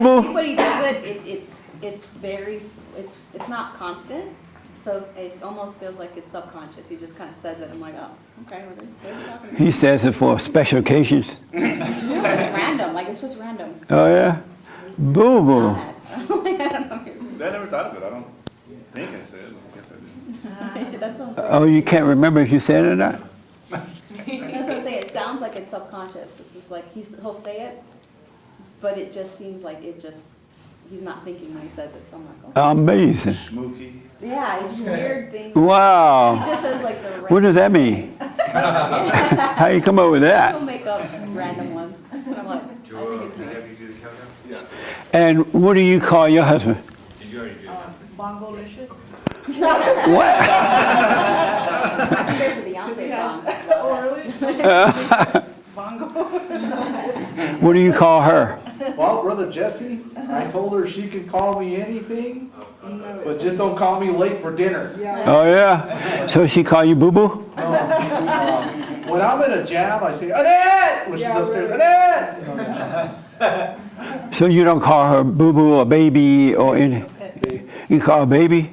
think when he does it's not constant, so it almost feels like it's subconscious. He just kind of says it. I'm like, oh, okay, what are you talking about? He says it for special occasions. No, it's random. Like it's just random. Oh yeah, boo boo. I don't know. I never thought of it. I don't think I said it. I guess I did. That's what I'm saying. Oh, you can't remember if you said it or not? That's what I'm saying. It sounds like it's subconscious. It's just like he'll say it, but it just seems like he's not thinking when he says it. So I'm like, oh. Amazing. Schmooky. Yeah, it's weird things. Wow. He just says like the random. What does that mean? How you come up with He'll that? make up random ones. And I'm like, I think it's me. Have you do the countdown? Yeah. And what do you call your husband? Did you already do that? Bongo-licious? What? I think there's a Beyonce song. Bongo. What do you call her? Well, Brother Jesse, I told her she can call me anything, but just don't call me late for dinner. Oh yeah. So she call you boo boo? When I'm in a jam, I say, Annette! When she's upstairs, Annette! So you don't call her boo boo or baby or any? You call her baby?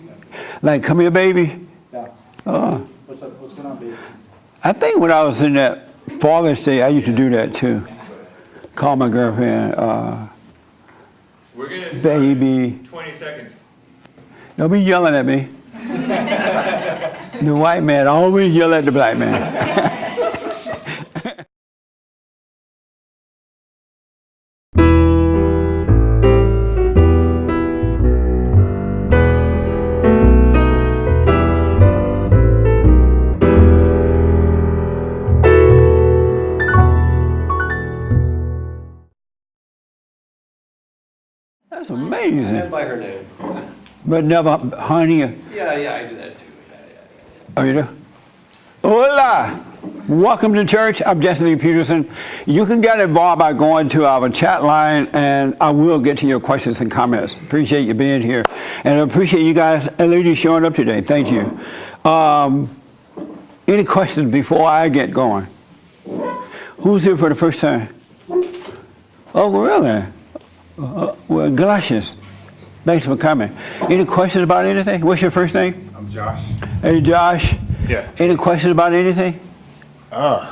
Like, come here, baby. Yeah. Oh. What's up? What's going on, baby? I think when I was in that Father's Day, I used to do that too. Call my girlfriend, We're gonna start baby. 20 seconds. Don't be yelling at me. The white man always yell at the black man. That's amazing. By her name. But never honey. Yeah, I do that too. Oh, you do? Hola! Welcome to church. I'm Jesse Lee Peterson. You can get involved by going to our chat line, and I will get to your questions and comments. Appreciate you being here. And I appreciate you guys and ladies showing up today. Thank you. Any questions before I get going? Who's here for the first time? Oh, really? Well, gracias. Thanks for coming. Any questions about anything? What's your first name? I'm Josh. Hey, Josh. Yeah. Any questions about anything? I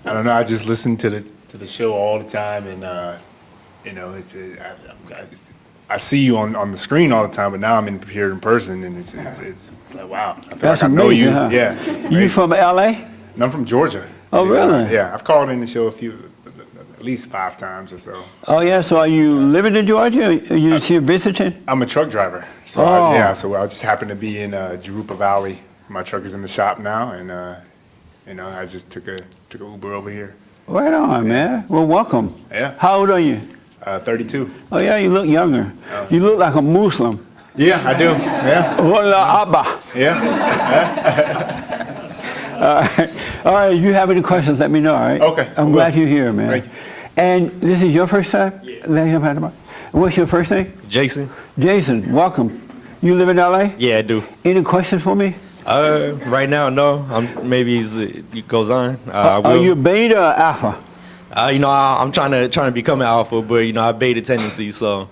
don't know. I just listen to the show all the time, and I see you on the screen all the time, but now I'm here in person, and it's like wow. I feel That's like I know amazing, you. huh? Yeah. It's You great. from LA? And I'm from Georgia. Oh, really? Yeah. I've called in the show at least 5 times or so. Oh, yeah. So are you living in Georgia? Are you here visiting? I'm a truck driver, so Oh. so I just happen to be in Jurupa Valley. My truck is in the shop now, and I just took a Uber over here. Right on, man. Well, welcome. Yeah. How old are you? 32. Oh, yeah, you look younger. You look like a Muslim. Yeah, I do. Yeah, Hola, Abba. yeah. All right. All right. If you have any questions, let me know, all right? Okay, I I'm will. glad you're here, man. Thank you. And this is your first time? Yeah. What's your first name? Jason? Jason, welcome. You live in LA? Yeah, I do. Any questions for me? Right now, no. Maybe it goes on. I Are will. you beta or alpha? I'm trying to become an alpha, but I have beta tendencies, so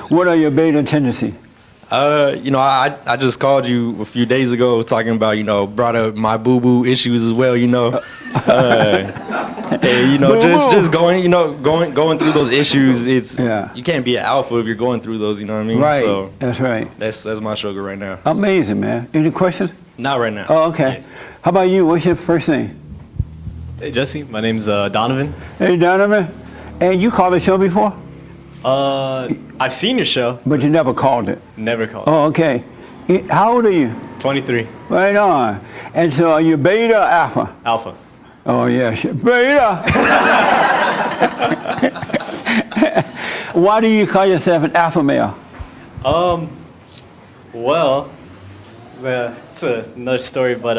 What are your beta tendencies? I just called you a few days ago talking about brought up my boo boo issues as well. Just going through those issues. You can't be an alpha if you're going through those. You know what I mean? Right. So That's right. that's my struggle right now. Amazing, man. Any questions? Not right now. Oh, okay. How about you? What's your first name? Hey Jesse, my name's Donovan. Hey, Donovan. And you called the show before? I've seen your show, But you never called it. never called. Oh, okay. How old are you? 23, Right on. And so are you beta or alpha? Alpha. Oh, yeah, shit. Beta. Why do you call yourself an alpha male? Well, it's another story, but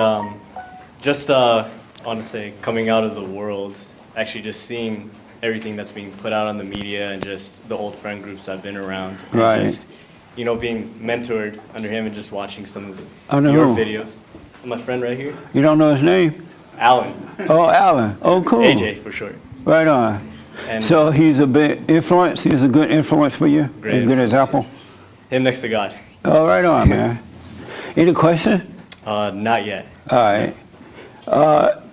just I want to say coming out of the world, actually just seeing everything that's being put out on the media and just the old friend groups I've been around. And Right. just, being mentored under him and just watching some of Under your who? videos. My friend right here, You don't know his name? Alan, Oh, Alan. Oh, cool. AJ for short. Right on. And So he's a big influence. He's a good influence for you. Great A good influence, example. him next to God. All right on, man. Any questions? Not yet. All right.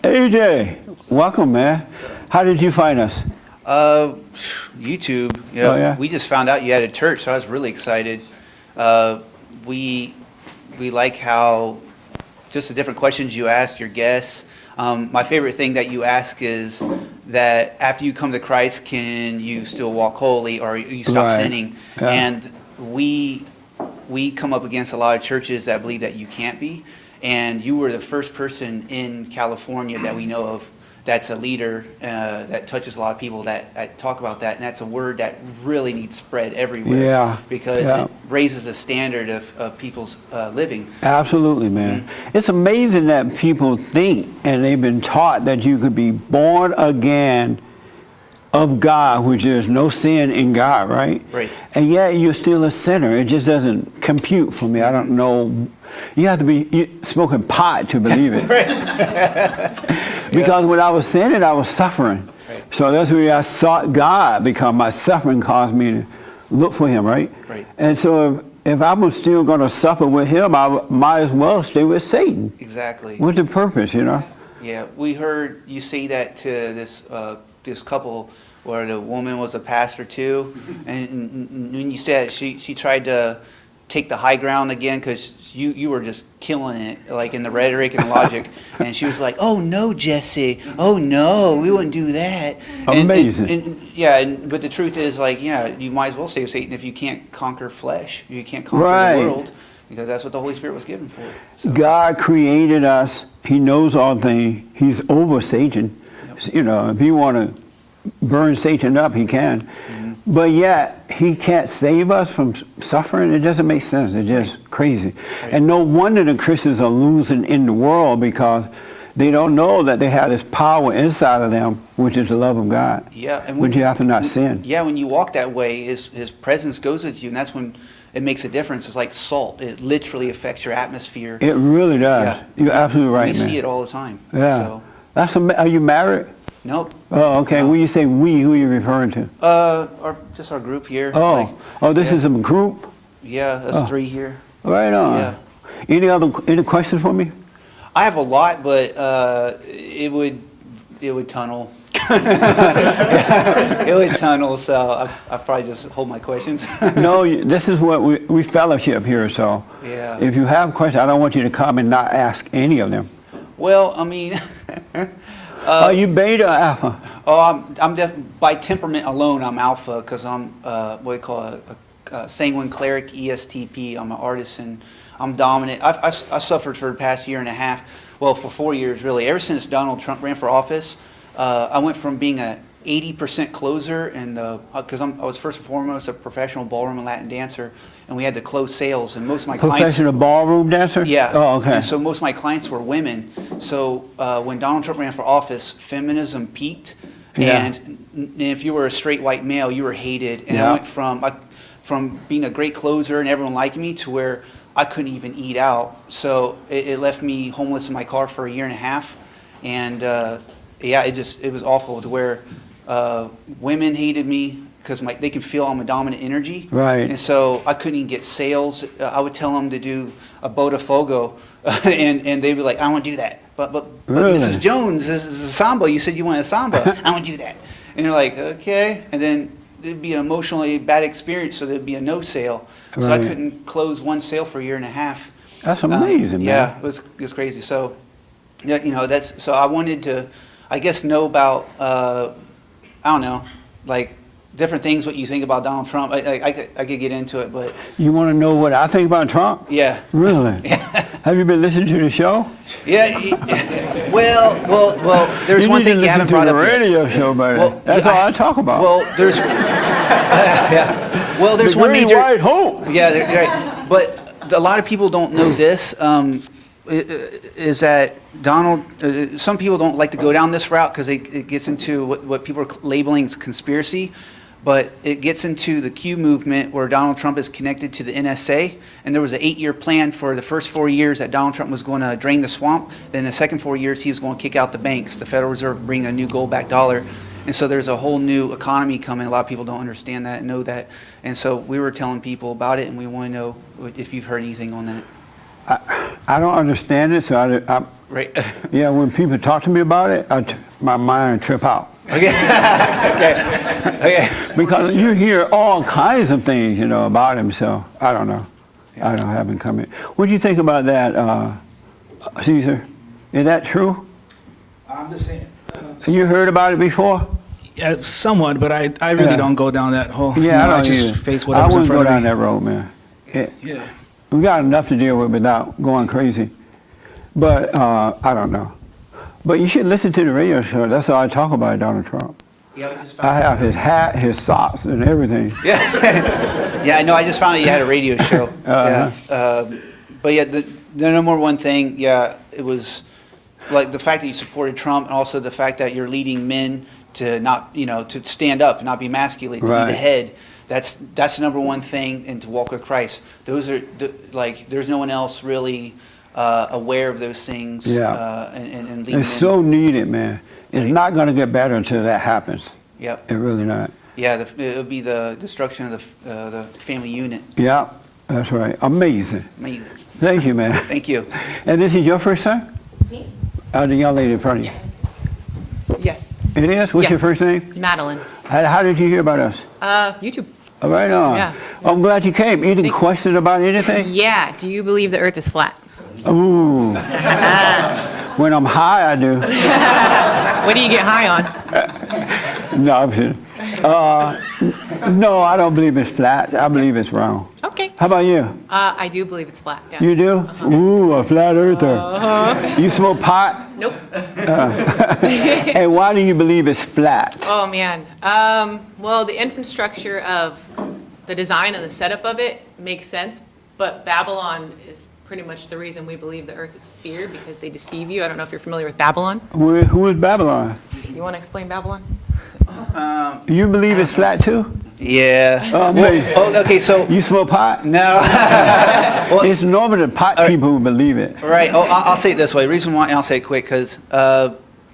AJ, welcome, man. How did you find us? YouTube. You know, Oh, yeah? We just found out you had a church, so I was really excited. We like how just the different questions you ask your guests. My favorite thing that you ask is that after you come to Christ, can you still walk holy or you stop Right. sinning? Yeah. And we come up against a lot of churches that believe that you can't be. And you were the first person in California that we know of that's a leader that touches a lot of people that talk about that. And that's a word that really needs spread everywhere. Yeah, Because yeah. it raises the standard of people's living. Absolutely, man. It's amazing that people think and they've been taught that you could be born again of God, which there's no sin in God, right? Right. And yet you're still a sinner. It just doesn't compute for me. I don't know. You have to be smoking pot to believe it. Because when I was sinning, I was suffering. Right. So that's why I sought God, because my suffering caused me to look for him, right? Right. And so if I was still going to suffer with him, I might as well stay with Satan. Exactly. What's the purpose, you know? Yeah, we heard you say that to this couple where the woman was a pastor too, and when you said she tried to take the high ground again because you were just killing it, like in the rhetoric and logic, and she was like, "Oh no, Jesse! Oh no, we wouldn't do that." Amazing. But the truth is, like, yeah, you might as well save Satan if you can't conquer flesh, you can't conquer Right. the world, because that's what the Holy Spirit was given for. So, God created us. He knows all things. He's over Satan. You know, if he want to burn Satan up, he can. Mm-hmm. But yet, he can't save us from suffering. It doesn't make sense. It's just crazy. Right. And no wonder the Christians are losing in the world, because they don't know that they have this power inside of them, which is the love of God. yeah, and Which you have to not sin. Yeah, when you walk that way, his presence goes with you, and that's when it makes a difference. It's like salt; it literally affects your atmosphere. It really does. Yeah. You're absolutely right, we man. see it all the time. Yeah. So, Are you married? nope. Oh, okay. No. When you say we, who are you referring to? Just our group here. Oh, this yeah. is a group? Yeah, us Oh. three here. Right on. Yeah. Any questions for me? I have a lot, but it would tunnel. It would tunnel, so I probably just hold my questions. No, this is what we fellowship here, so Yeah. if you have questions, I don't want you to come and not ask any of them. Well, I mean, Are you beta or alpha? I'm by temperament alone, I'm alpha, because I'm what they call a sanguine cleric, ESTP. I'm an artisan. I'm dominant. I suffered for the past year and a half. Well, for 4 years, really. Ever since Donald Trump ran for office, I went from being a 80% closer, and because I was first and foremost a professional ballroom and Latin dancer, and we had to close sales, and most of my clients. Professional ballroom dancer? Yeah. Oh, okay. And so most of my clients were women. So when Donald Trump ran for office, feminism peaked, Yeah. and if you were a straight white male, you were hated. And Yeah. I went from being a great closer and everyone liked me to where I couldn't even eat out. So it left me homeless in my car for a year and a half, and yeah, it was awful to where women hated me because they can feel I'm a dominant energy. Right. And so I couldn't even get sales. I would tell them to do a Botafogo, and they'd be like, I want to do that. But Really? Mrs. Jones, this is a samba. You said you wanted a samba. I want to do that. And they're like, okay. And then it'd be an emotionally bad experience, so there'd be a no sale. So I Right. couldn't close one sale for a year and a half. That's amazing, man. Yeah, it was crazy. So, yeah, so I wanted to, I guess, know about, I don't know, like different things, what you think about Donald Trump. I could get into it, but You want to know what I think about Trump? yeah. Really? Have you been listening to the show? Yeah. Well, there's one thing you haven't brought to up the yet. radio show, buddy. Well, That's yeah, all I talk about. Well, there's, yeah. Well, there's the one Great major. White Hope. Yeah, right. But a lot of people don't know this. Is that Donald? Some people don't like to go down this route because it gets into what people are labeling as conspiracy. But it gets into the Q movement where Donald Trump is connected to the NSA. And there was an 8-year plan for the first 4 years that Donald Trump was going to drain the swamp. Then the second 4 years, he was going to kick out the banks, the Federal Reserve, bring a new gold-backed dollar. And so there's a whole new economy coming. A lot of people don't understand that and know that. And so we were telling people about it, and we want to know if you've heard anything on that. I don't understand it, so I Right? yeah, when people talk to me about it, my mind trip out. Okay. Okay. Because you hear all kinds of things, about him, so I don't know. I don't have him coming. What do you think about that, Caesar? Is that true? I'm just saying. You heard about it before? Yeah, somewhat, but I really Yeah. don't go down that whole. Yeah, I don't just either. face I whatever's in wouldn't go front of down me. that road, man. Yeah. We got enough to deal with without going crazy. But I don't know. But you should listen to the radio show. That's all I talk about, Donald Trump. Yeah, we just I found have his hat, his socks, and everything. Yeah, I know. I just found out you had a radio show. Uh-huh. Yeah. But yeah, the number one thing, yeah, it was like the fact that you supported Trump, and also the fact that you're leading men to not, to stand up and not be emasculated, to be Right. the head. That's the number one thing, and to walk with Christ. Those are there's no one else really aware of those things. Yeah. And leading It's men. so needed, man. It's not going to get better until that happens. Yep. It really not. Yeah, it would be the destruction of the family unit. Yeah, that's right. Amazing. Amazing. Thank you, man. Thank you. And this is your first son? Me? The young lady in front of you. Yes. It is? What's your Yes. first name? Madeline. How did you hear about us? YouTube. All right on. Yeah. I'm glad you came. Any Thanks. questions about anything? Yeah. Do you believe the earth is flat? Ooh. When I'm high, I do. What do you get high on? No, I'm kidding. No, I don't believe it's flat. I believe it's round. Okay. How about you? I do believe it's flat. Yeah. You do? Ooh, a flat earther. You smoke pot? Nope. And why do you believe it's flat? Oh man. Well, the infrastructure of the design and the setup of it makes sense, but Babylon is pretty much the reason we believe the earth is a sphere, because they deceive you. I don't know if you're familiar with Babylon. Who is Babylon? You want to explain Babylon? You believe it's flat too? Yeah. Well, Okay, so you smoke pot? no. It's normally the pot people who believe it. Right. Oh, I'll say it this way. The reason why, and I'll say it quick, because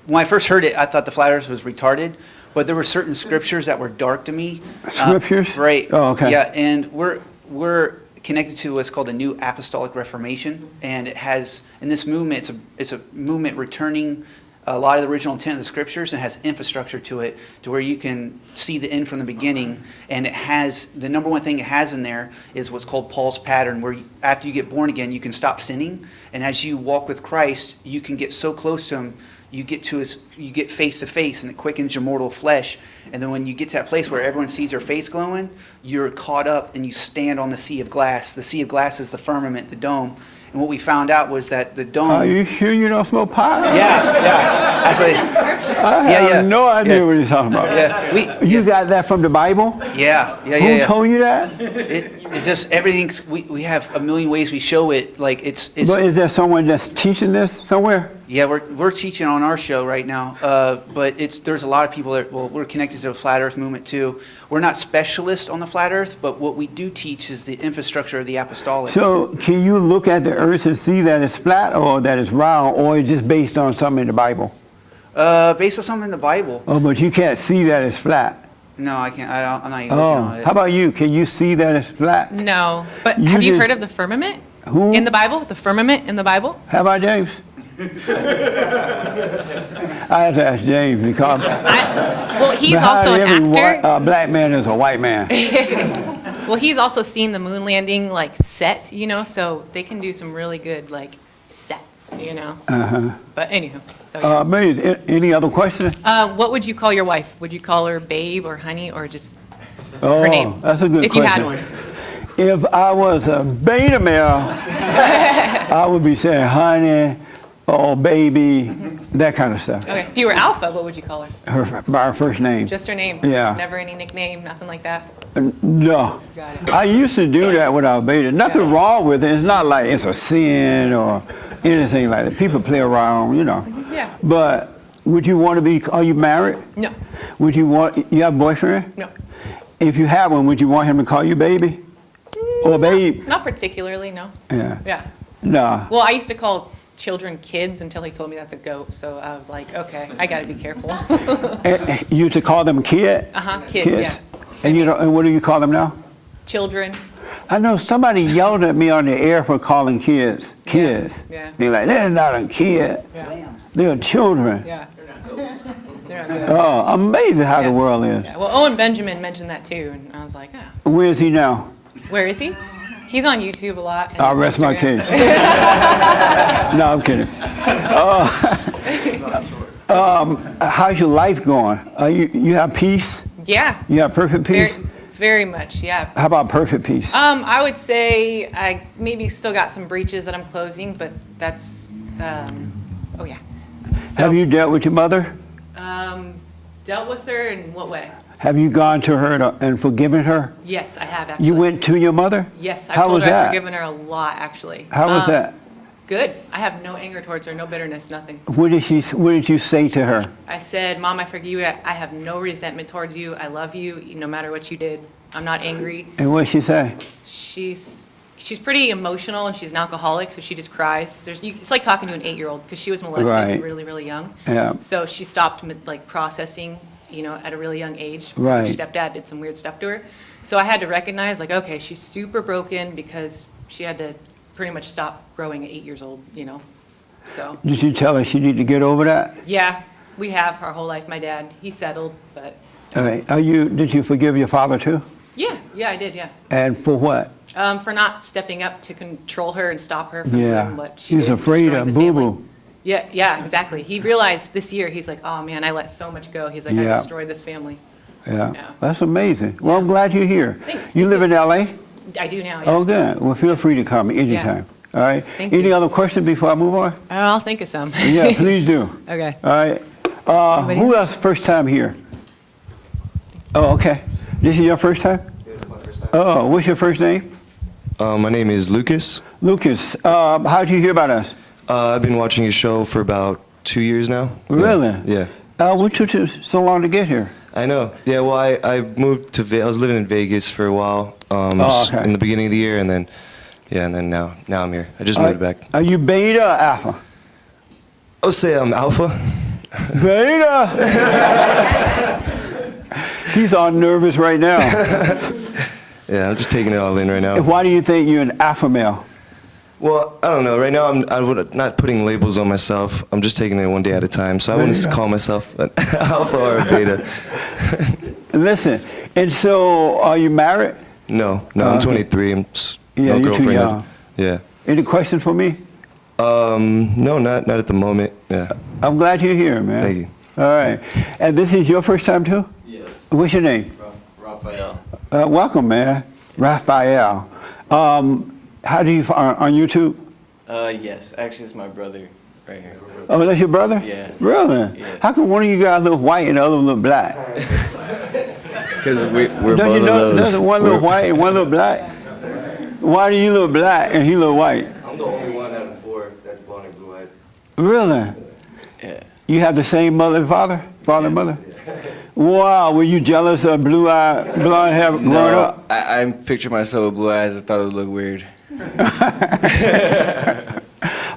when I first heard it, I thought the flat earth was retarded, but there were certain scriptures that were dark to me. Scriptures? Right. Oh, okay. Yeah, and we're connected to what's called the New Apostolic Reformation, and it has, in this movement, it's a movement returning a lot of the original intent of the scriptures, and has infrastructure to it, to where you can see the end from the beginning. And it has, the number one thing it has in there is what's called Paul's pattern, where after you get born again, you can stop sinning, and as you walk with Christ, you can get so close to him, you get face to face, and it quickens your mortal flesh. And then when you get to that place where everyone sees your face glowing, you're caught up and you stand on the sea of glass. The sea of glass is the firmament, the dome. And what we found out was that the dome. Are you sure you don't smoke pot? Yeah. Actually, I Yeah, have yeah. no idea Yeah. what you're talking about. yeah. You got that from the Bible? Yeah. Who told you that? It just everything's. We have a million ways we show it. Like it's. But is there someone that's teaching this somewhere? Yeah, we're teaching on our show right now, but there's a lot of people that, we're connected to the Flat Earth movement too. We're not specialists on the Flat Earth, but what we do teach is the infrastructure of the apostolic. So can you look at the earth and see that it's flat or that it's round, or it's just based on something in the Bible? Based on something in the Bible. Oh, but you can't see that it's flat. No, I can't. I'm not even looking Oh, on it. how about you? Can you see that it's flat? No. But You have you just- heard of the firmament Who? in the Bible? The firmament in the Bible? How about James? I have to ask James because Well, he's behind also an every actor. black man is a white man. Well, he's also seen the moon landing set, so they can do some really good sets, Uh-huh. But anywho, so yeah. Amazing. Any other questions? What would you call your wife? Would you call her babe or honey or just Oh, name, that's a good if you question. had one? If I was a beta male, I would be saying honey or baby, that kind of stuff. Okay. If you were alpha, what would you call her? By her first name. Just her name? Yeah. Never any nickname, nothing like that? No. Got it. I used to do that when I was beta. Nothing wrong with it. It's not like it's a sin or anything like that. People play around, Yeah. But would you want to be, are you married? No. You have a boyfriend? No. If you have one, would you want him to call you baby? Or babe? Not particularly, no. Yeah. Yeah. No. Well, I used to call children kids until he told me that's a goat. So I was like, okay, I got to be careful. You used to call them kid? Kid, Kids. yeah. And and what do you call them now? Children. I know somebody yelled at me on the air for calling kids kids. Yeah. They're like, they're not a kid. Yeah. They're children. Yeah. They're not goats. Oh, amazing how the Yeah. world is. Yeah. Well, Owen Benjamin mentioned that too, and I was like, oh, Where is he now? where is he? He's on YouTube a lot. and I'll rest my Instagram. case. No, I'm kidding. How's your life going? You have peace? Yeah. You have perfect peace? Very much, yeah. How about perfect peace? I would say I maybe still got some breaches that I'm closing, but that's, oh yeah. So, Have you dealt with your mother? dealt with her in what way? Have you gone to her and forgiven her? Yes, I have actually. You went to your mother? Yes, I've How told was her I've that? forgiven her a lot, actually. How was that? Good. I have no anger towards her, no bitterness, nothing. What did you say to her? I said, Mom, I forgive you. I have no resentment towards you. I love you, no matter what you did. I'm not angry. And what did she say? She's pretty emotional, and she's an alcoholic, so she just cries. It's like talking to an 8-year-old, because she was molested Right. really, really young. Yeah. So she stopped processing, at a really young age. Because Right. her stepdad did some weird stuff to her. So I had to recognize, okay, she's super broken because she had to pretty much stop growing at 8 years old, So, Did you tell her she need to get over that? yeah, we have our whole life. My dad, he settled, but All right. Did you forgive your father too? yeah, I did, yeah. And for what? For not stepping up to control her and stop her from Yeah. doing what she did. He's afraid destroying of the family. boo-boo. Yeah, exactly. He realized this year, he's like, oh man, I let so much go. He's like, Yeah. I destroyed this family. Yeah. Yeah. That's amazing. Well, I'm glad you're here. Thanks, You me live too. in LA? I do now, yeah. Oh, good. Well, feel free to come anytime. All right. Thank Any you. other questions before I move on? I'll think of some. Yeah, please do. Okay. All right. Anybody? Who else first time here? Oh, okay. This is your first time? It's my first time. Oh, what's your first name? My name is Lucas. Lucas. How did you hear about us? I've been watching your show for about 2 years now. Really? Yeah. What took you so long to get here? I know. Yeah, well, I moved to I was living in Vegas for a while okay. in the beginning of the year, and then now I'm here. I just moved back. Are you beta or alpha? I'll say I'm alpha. Beta! He's all nervous right now. Yeah, I'm just taking it all in right now. Why do you think you're an alpha male? Well, I don't know. Right now, I'm not putting labels on myself. I'm just taking it one day at a time. So I wouldn't call myself an alpha or a beta. Listen, and so are you married? No, I'm 23. I'm Yeah, no you're too girlfriend. young. Yeah. Any question for me? No, not at the moment. Yeah. I'm glad you're here, man. Thank you. All right. And this is your first time too? Yes. What's your name? Raphael. Welcome, man. Raphael. How do you on YouTube? Yes. Actually, it's my brother right here. Oh, that's your brother? Yeah. Really? Yes. How come one of you guys look white and the other look black? Because we're Don't both you know of those. there's one look white and one look black? Why do you look black and he look white? I'm the only one out of 4 that's blonde and blue-eyed. Really? Yeah. You have the same mother and father? Father and mother? Wow, were you jealous of blue-eyed, blonde hair growing up? I pictured myself with blue eyes. I thought it would look weird.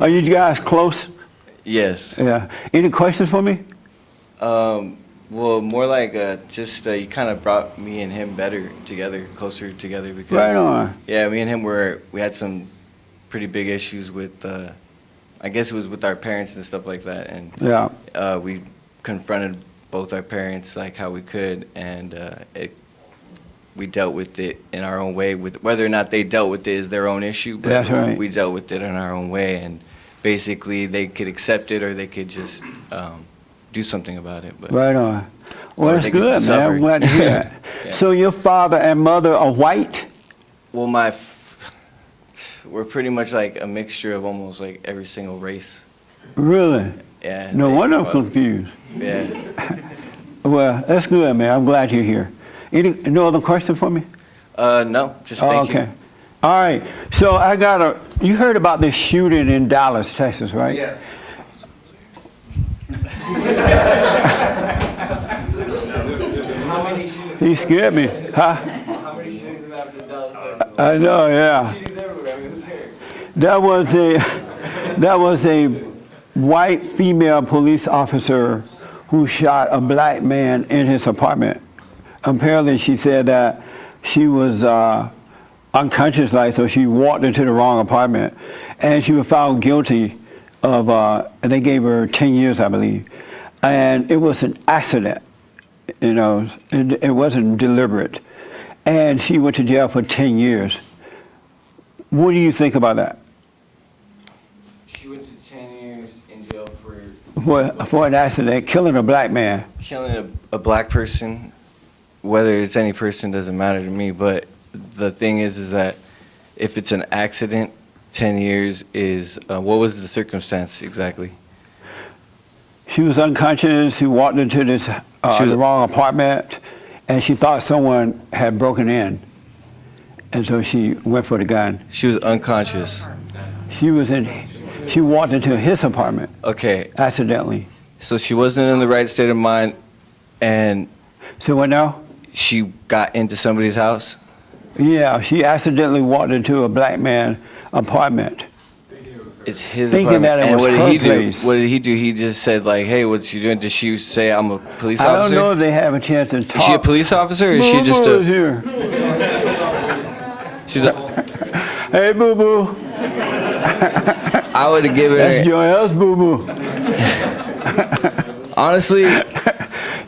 Are you guys close? Yes. Yeah. Any questions for me? Well, more like just you kind of brought me and him better together, closer together because. Right on. Yeah, me and him we had some pretty big issues with. I guess it was with our parents and stuff like that, and Yeah. we confronted both our parents like how we could, and we dealt with it in our own way. With whether or not they dealt with it is their own issue, but That's right. we dealt with it in our own way, and basically they could accept it or they could just do something about it. But Right on. Well, Or that's they could good, man. suffer. I'm glad to hear that. Yeah. So your father and mother are white? well, we're pretty much like a mixture of almost like every single race. Really? Yeah. No wonder I'm confused. Yeah. Well, that's good, man. I'm glad you're here. No other question for me? No, just thank okay. you. All right. So you heard about this shooting in Dallas, Texas, right? Yes. He scared me. Huh? How many shootings have happened in Dallas? I know, yeah. Shootings everywhere. I mean, who cares? That was There was a white female police officer who shot a black man in his apartment. Apparently, she said that she was unconscious, like, so she walked into the wrong apartment, and she was found guilty of, they gave her 10 years, I believe. And it was an accident, you know, it wasn't deliberate. And she went to jail for 10 years. What do you think about that? She went to 10 years in jail For an accident, killing a black man. killing a black person. Whether it's any person doesn't matter to me, but the thing is that if it's an accident, 10 years is, what was the circumstance exactly? She was unconscious. She walked into this the wrong apartment, and she thought someone had broken in, and so she went for the gun. She was unconscious. She walked into his apartment. Okay. Accidentally. So she wasn't in the right state of mind, and so what now? She got into somebody's house. Yeah, she accidentally walked into a black man's apartment. It's his Thinking apartment. that it And was what did her he do? place. What did he do? He just said like, "Hey, what's she doing?" Did she say, "I'm a police I don't officer"? know if they have a chance to talk. Is she a police officer, or is she just Boo-boo is a? here. She's a. Hey, boo boo. I would have given That's her. Joel's boo boo. Honestly,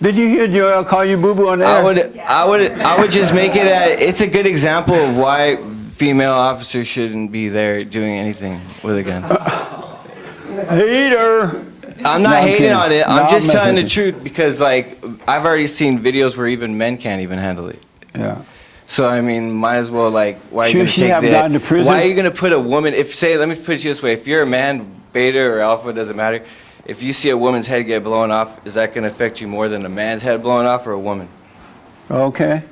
did you hear Joel call you boo boo on the air? I would just make it. It's a good example of why female officers shouldn't be there doing anything with a gun. Hater. I'm No, not I'm hating kidding. on it. No, I'm just I'm telling the messing truth because, like, I've already seen videos where even men can't even handle it. Yeah. So I mean, might as well like, why are you Should gonna she take have that? gone to prison? Why are you gonna put a woman? If say, let me put it this way: if you're a man, beta or alpha, doesn't matter. If you see a woman's head get blown off, is that gonna affect you more than a man's head blown off or a woman? Okay.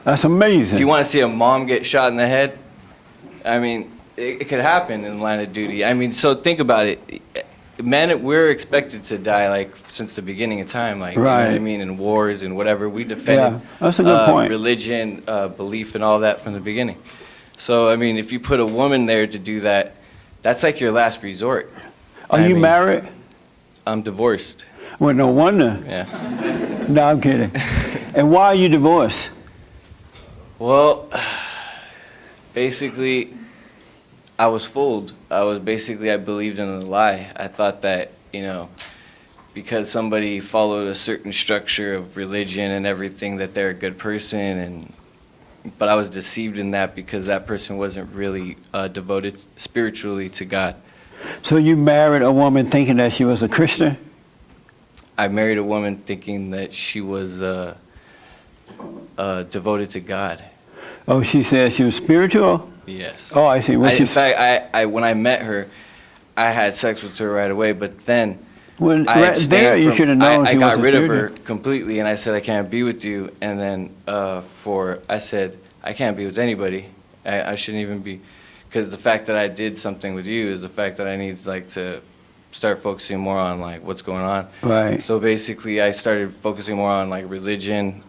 That's amazing. Do you want to see a mom get shot in the head? I mean, it could happen in the line of duty. I mean, so think about it. Men, we're expected to die like since the beginning of time, like you know what I Right. mean, in wars and whatever. We defended Yeah, that's a good point. religion, belief, and all that from the beginning. So I mean, if you put a woman there to do that, that's like your last resort. Are I you mean, married? I'm divorced. Well, no wonder. Yeah. No, I'm kidding. And why are you divorced? Well, basically, I was fooled. I believed in a lie. I thought that, you know, because somebody followed a certain structure of religion and everything, that they're a good person, but I was deceived in that because that person wasn't really devoted spiritually to God. So you married a woman thinking that she was a Christian? I married a woman thinking that she was devoted to God. Oh, she said she was spiritual? Yes. Oh, I see. What In she's- fact, I when I met her, I had sex with her right away. But then Well, I right abstained there, you from- should have known I she got wasn't rid of her spiritual. completely, and I said I can't be with you. And then I said I can't be with anybody. I shouldn't even be, because the fact that I did something with you is the fact that I need to start focusing more on like what's going on. Right. So basically, I started focusing more on like religion.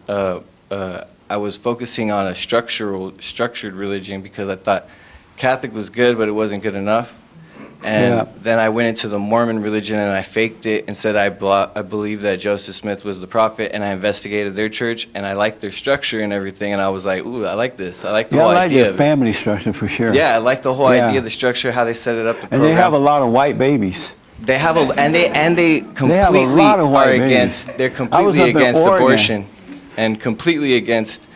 I was focusing on a structured religion because I thought Catholic was good, but it wasn't good enough. And Yeah. then I went into the Mormon religion and I faked it and said I believed that Joseph Smith was the prophet, and I investigated their church and I liked their structure and everything, and I was like, ooh, I like this. I like the Yeah, whole I like idea their of it. family structure for sure. Yeah, I like the whole Yeah. idea, the structure, how they set it up, the And program. they have a lot of white babies. They have they completely lot of white are babies. against. They're I was completely up in against Oregon. abortion, and completely against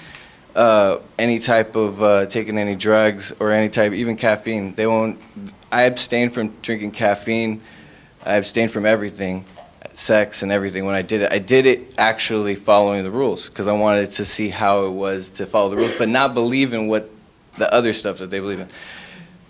any type of taking any drugs or any type, even caffeine. They won't. I abstained from drinking caffeine. I abstained from everything, sex and everything. When I did it actually following the rules because I wanted to see how it was to follow the rules, but not believe in what the other stuff that they believe in.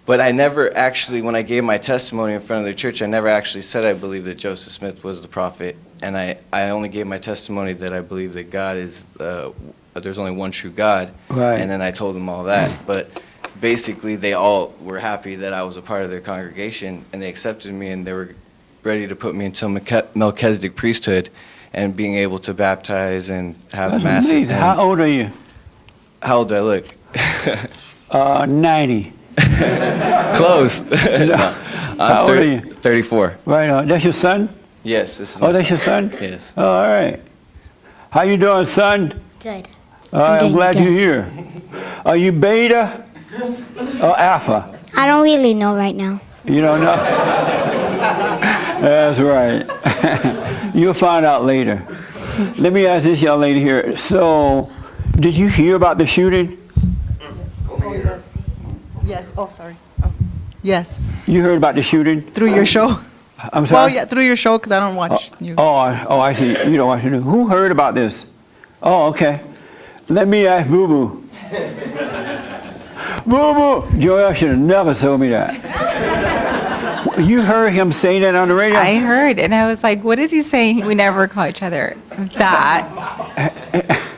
But I never actually, when I gave my testimony in front of the church, I never actually said I believe that Joseph Smith was the prophet. And I only gave my testimony that I believe that God is, there's only one true God. Right. And then I told them all that. But basically, they all were happy that I was a part of their congregation, and they accepted me, and they were ready to put me into Melchizedek priesthood and being able to baptize and have That's mass. amazing. and- How old are you? How old do I look? 90. Close. How old are you? 34. Right on. That's your son? Yes, this is Oh, my that's your son? Yes. Oh, all right. How you doing, son? Good. All right, I'm doing glad good. you're here. Are you beta or alpha? I don't really know right now. You don't know? That's right. You'll find out later. Let me ask this young lady here. So, did you hear about the shooting? Yes, oh, sorry. Oh. Yes, You heard about the shooting? through your show. I'm Well, sorry? yeah, through your show, because I don't watch news. I see. You don't watch the news. Who heard about this? Oh, okay. Let me ask Boo Boo. Boo Boo! Joel should have never told me that. You heard him say that on the radio? I heard, and I was like, what is he saying? We never call each other that.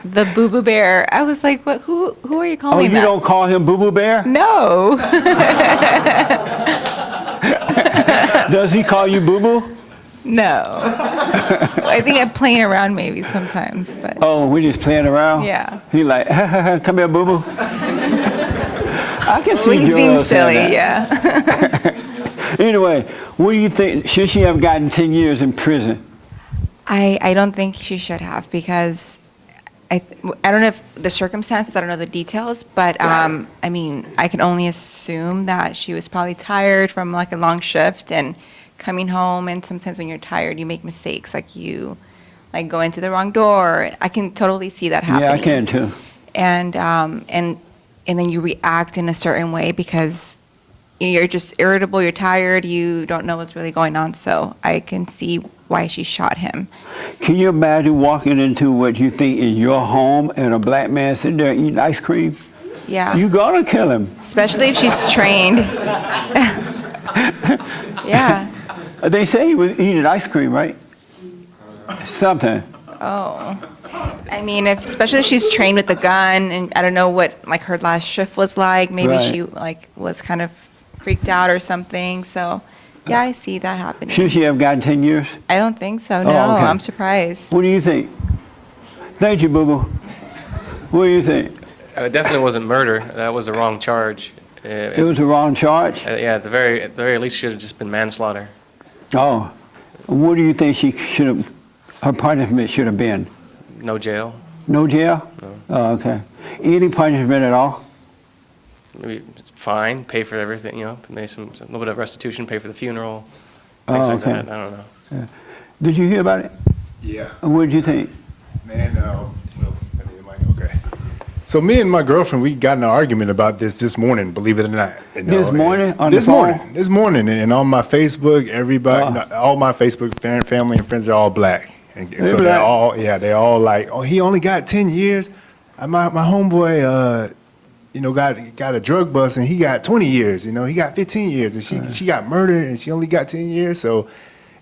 The Boo Boo Bear. I was like, what? Who are you Oh, calling you that? don't call him Boo Boo Bear? No. Does he call you Boo Boo? No. I think I'm playing around maybe sometimes, but Oh, we just playing around? Yeah. He like, come here, Boo Boo. I can see when he's being Joel saying silly, that. yeah. Anyway, what do you think? Should she have gotten 10 years in prison? I don't think she should have because I don't know if the circumstances, I don't know the details, but I mean, I can only assume that she was probably tired from like a long shift and coming home, and sometimes when you're tired, you make mistakes, like you like go into the wrong door. I can totally see that happening. Yeah, I can too. And then you react in a certain way because you're just irritable, you're tired, you don't know what's really going on. So I can see why she shot him. Can you imagine walking into what you think is your home and a black man sitting there eating ice cream? Yeah. You gonna kill him. Especially if she's trained. Yeah. They say he was eating ice cream, right? Something. Oh. I mean, especially if she's trained with a gun, and I don't know what like her last shift was like. Maybe Right. she like was kind of freaked out or something. So, yeah, I see that happening. Should she have gotten 10 years? I don't think so. No, Oh, okay. I'm surprised. What do you think? Thank you, Boo Boo. What do you think? It definitely wasn't murder. That was the wrong charge. It was the wrong charge? Yeah, at the very least, should have just been manslaughter. Oh. What do you think she should have, her punishment should have been? No jail. No jail? No. Oh, okay. Any punishment at all? Maybe it's fine. Pay for everything. You know, maybe a little bit of restitution. Pay for the funeral. Things Oh, like okay. that. I don't know. Yeah. Did you hear about it? Yeah. What did you think? Man, okay. So me and my girlfriend, we got in an argument about this morning, believe it or not. You know, This morning on this the phone? morning, this morning, and on my Facebook, everybody, all my Facebook family and friends are all black, and They so black? they all like, oh, he only got 10 years. My homeboy, got a drug bust and he got 20 years. You know, he got 15 years, and she got murdered and she only got 10 years. So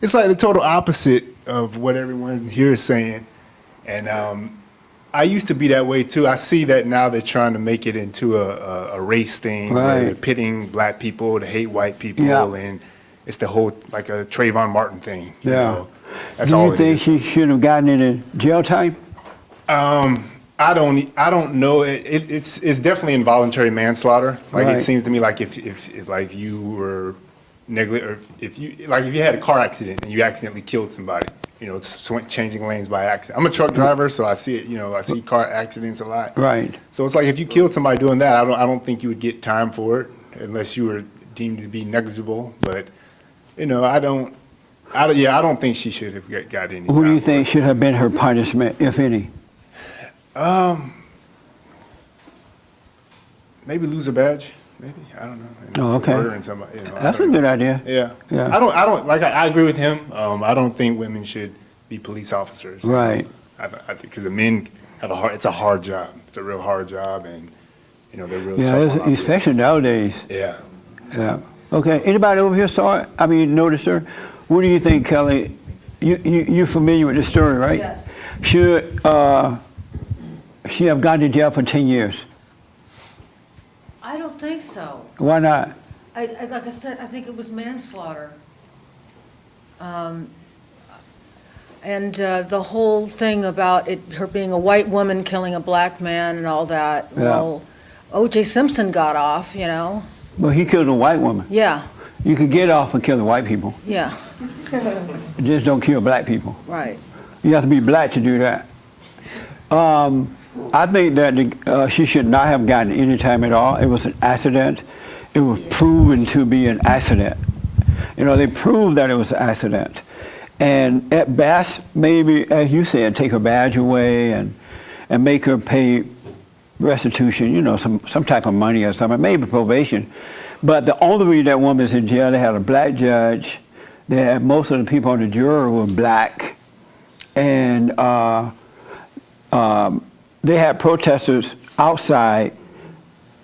it's like the total opposite of what everyone here is saying, and I used to be that way too. I see that now they're trying to make it into a race thing, where Right. they're pitting black people to hate white people, Yeah. and it's the whole like a Trayvon Martin thing. You Yeah. know? That's Do all you it think is. she should have gotten into jail time? I don't know. It's definitely involuntary manslaughter. Like Right. it seems to me like if like you were negligent, or if you had a car accident and you accidentally killed somebody, changing lanes by accident. I'm a truck driver, so I see it. I see car accidents a lot. Right. So it's like if you killed somebody doing that, I don't think you would get time for it unless you were deemed to be negligible. But I don't think she should have got any. What do you think should have been her punishment, if any? Maybe lose a badge. Maybe, I don't know. Oh, okay. Murdering somebody. That's a good idea. Yeah. Yeah. I don't like. I agree with him. I don't think women should be police officers. Right. I think because the men have it's a hard job. It's a real hard job, and they're real tough. Yeah, on our especially nowadays. Yeah. Yeah. Okay. Anybody over here saw it? Noticed her? What do you think, Kelly? You're familiar with the story, right? Yes. Should she have gone to jail for 10 years? I don't think so. Why not? Like I said, I think it was manslaughter. And the whole thing about her being a white woman killing a black man and all that, Yeah. well, O.J. Simpson got off, Well, he killed a white woman. Yeah, You could get off and kill the white people. yeah, Just don't kill black people. right. You have to be black to do that. I think that she should not have gotten any time at all. It was an accident. It was proven to be an accident. You know, they proved that it was an accident. And at best, maybe, as you said, take her badge away and make her pay restitution, you know, some type of money or something, maybe probation. But the only reason that woman's in jail, they had a black judge. They had most of the people on the jury were black. And they had protesters outside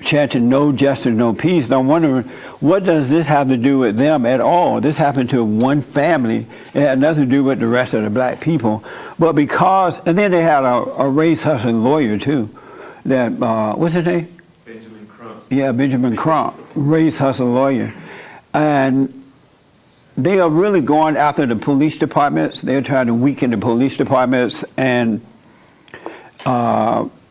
chanting "No justice, no peace." And I'm wondering, what does this have to do with them at all? This happened to one family. It had nothing to do with the rest of the black people. But because, and then they had a race hustling lawyer too. That what's his name? Benjamin Crump. Yeah, Benjamin Crump, race hustle lawyer, and they are really going after the police departments. They're trying to weaken the police departments and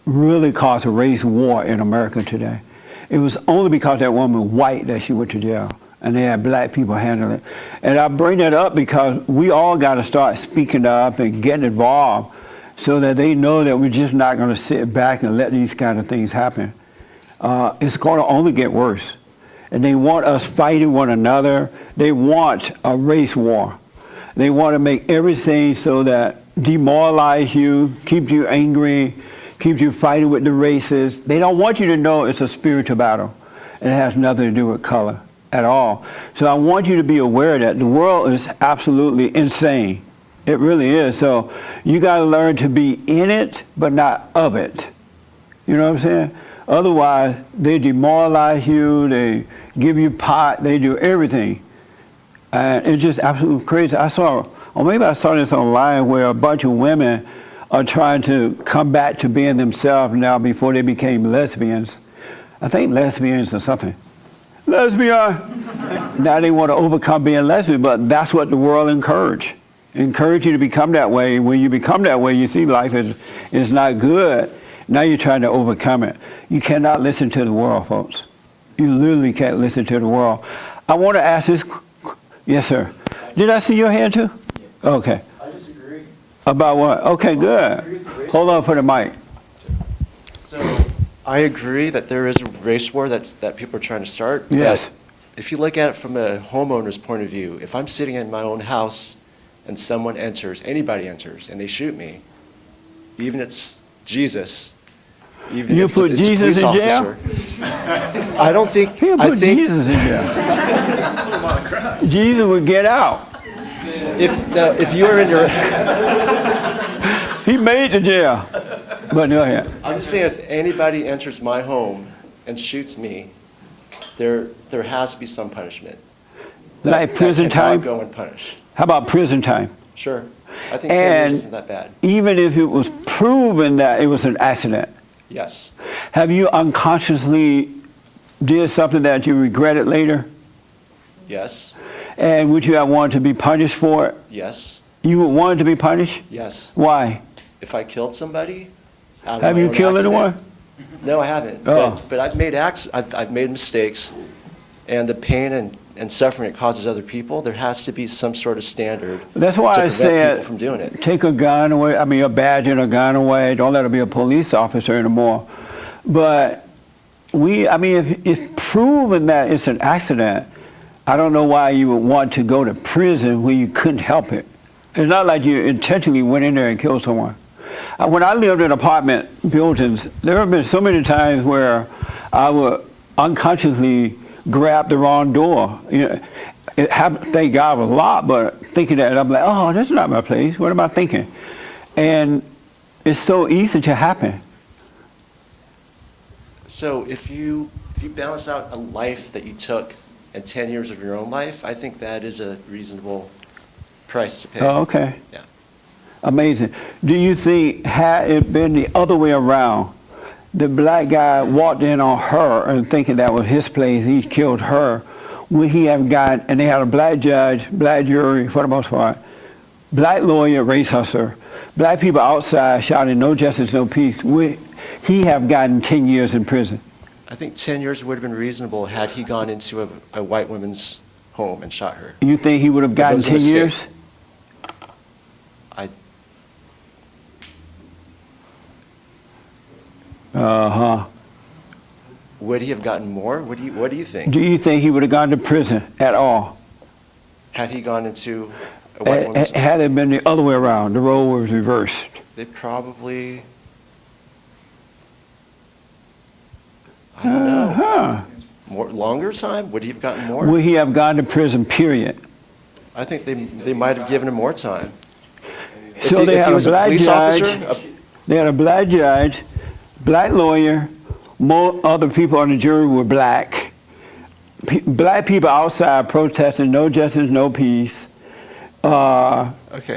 really cause a race war in America today. It was only because that woman was white that she went to jail, and they had black people handling it. And I bring that up because we all got to start speaking up and getting involved so that they know that we're just not going to sit back and let these kind of things happen. It's going to only get worse. And they want us fighting one another. They want a race war. They want to make everything so that demoralize you, keep you angry, keep you fighting with the races. They don't want you to know it's a spiritual battle. It has nothing to do with color at all. So I want you to be aware that the world is absolutely insane. It really is. So you got to learn to be in it, but not of it. You know what I'm saying? Otherwise, they demoralize you, they give you pot, they do everything. And it's just absolutely crazy. I saw, or maybe I saw this online where a bunch of women are trying to come back to being themselves now before they became lesbians. I think lesbians or something. Lesbian! Now they want to overcome being lesbian, but that's what the world encourage you to become that way. When you become that way, you see life is not good. Now you're trying to overcome it. You cannot listen to the world, folks. You literally can't listen to the world. I want to ask this. Yes, sir. Did I see your hand too? Okay. I disagree. About what? Okay, good. Hold on for the mic. So I agree that there is a race war that people are trying to start. Yes. But if you look at it from a homeowner's point of view, if I'm sitting in my own house and someone enters, anybody enters, and they shoot me, even if it's Jesus, even You if put it's a Jesus police in jail? officer, I don't think. He'll I put think Jesus in jail. Jesus would get out. if you were in your, He made the jail. But go ahead. I'm just saying, if anybody enters my home and shoots me, there has to be some punishment. Like prison that cannot time? go unpunished. How about prison time? Sure. I think 10 years And isn't that bad. even if it was proven that it was an accident, Yes. have you unconsciously did something that you regretted later? Yes. And would you have wanted to be punished for it? Yes. You would want to be punished? Yes. Why? If I killed somebody, out of Have my you own killed accident- anyone? No, I haven't. Oh. But I've made I've made mistakes, and the pain and suffering it causes other people. There has to be some sort of standard. That's why to I prevent said, people from doing it. take a gun away, a badge and a gun away. Don't let her be a police officer anymore. But if proven that it's an accident, I don't know why you would want to go to prison when you couldn't help it. It's not like you intentionally went in there and killed someone. When I lived in apartment buildings, there have been so many times where I would unconsciously grab the wrong door. You know, it happened, thank God, a lot, but thinking that, I'm like, oh, that's not my place. What am I thinking? And it's so easy to happen. So if you balance out a life that you took and 10 years of your own life, I think that is a reasonable price to pay. Oh, okay. Yeah. Amazing. Do you think, had it been the other way around, the black guy walked in on her and thinking that was his place, he killed her, would he have got, and they had a black judge, black jury for the most part, black lawyer, race hustler, black people outside shouting no justice, no peace, would he have gotten 10 years in prison? I think 10 years would have been reasonable had he gone into a white woman's home and shot her. You think he would have If it gotten was a 10 mistake. years? Uh-huh. Would he have gotten more? What do you think? Do you think he would have gone to prison at all? Had he gone into a white woman's home? Had it been the other way around, the role was reversed? They probably, I don't know. Uh-huh. Longer time? Would he have gotten more? Would he have gone to prison, period? I think they might have given him more time. So they if had he a was a black police judge, officer, they had a black judge, black lawyer, more other people on the jury were black. Black people outside protesting, no justice, no peace. okay,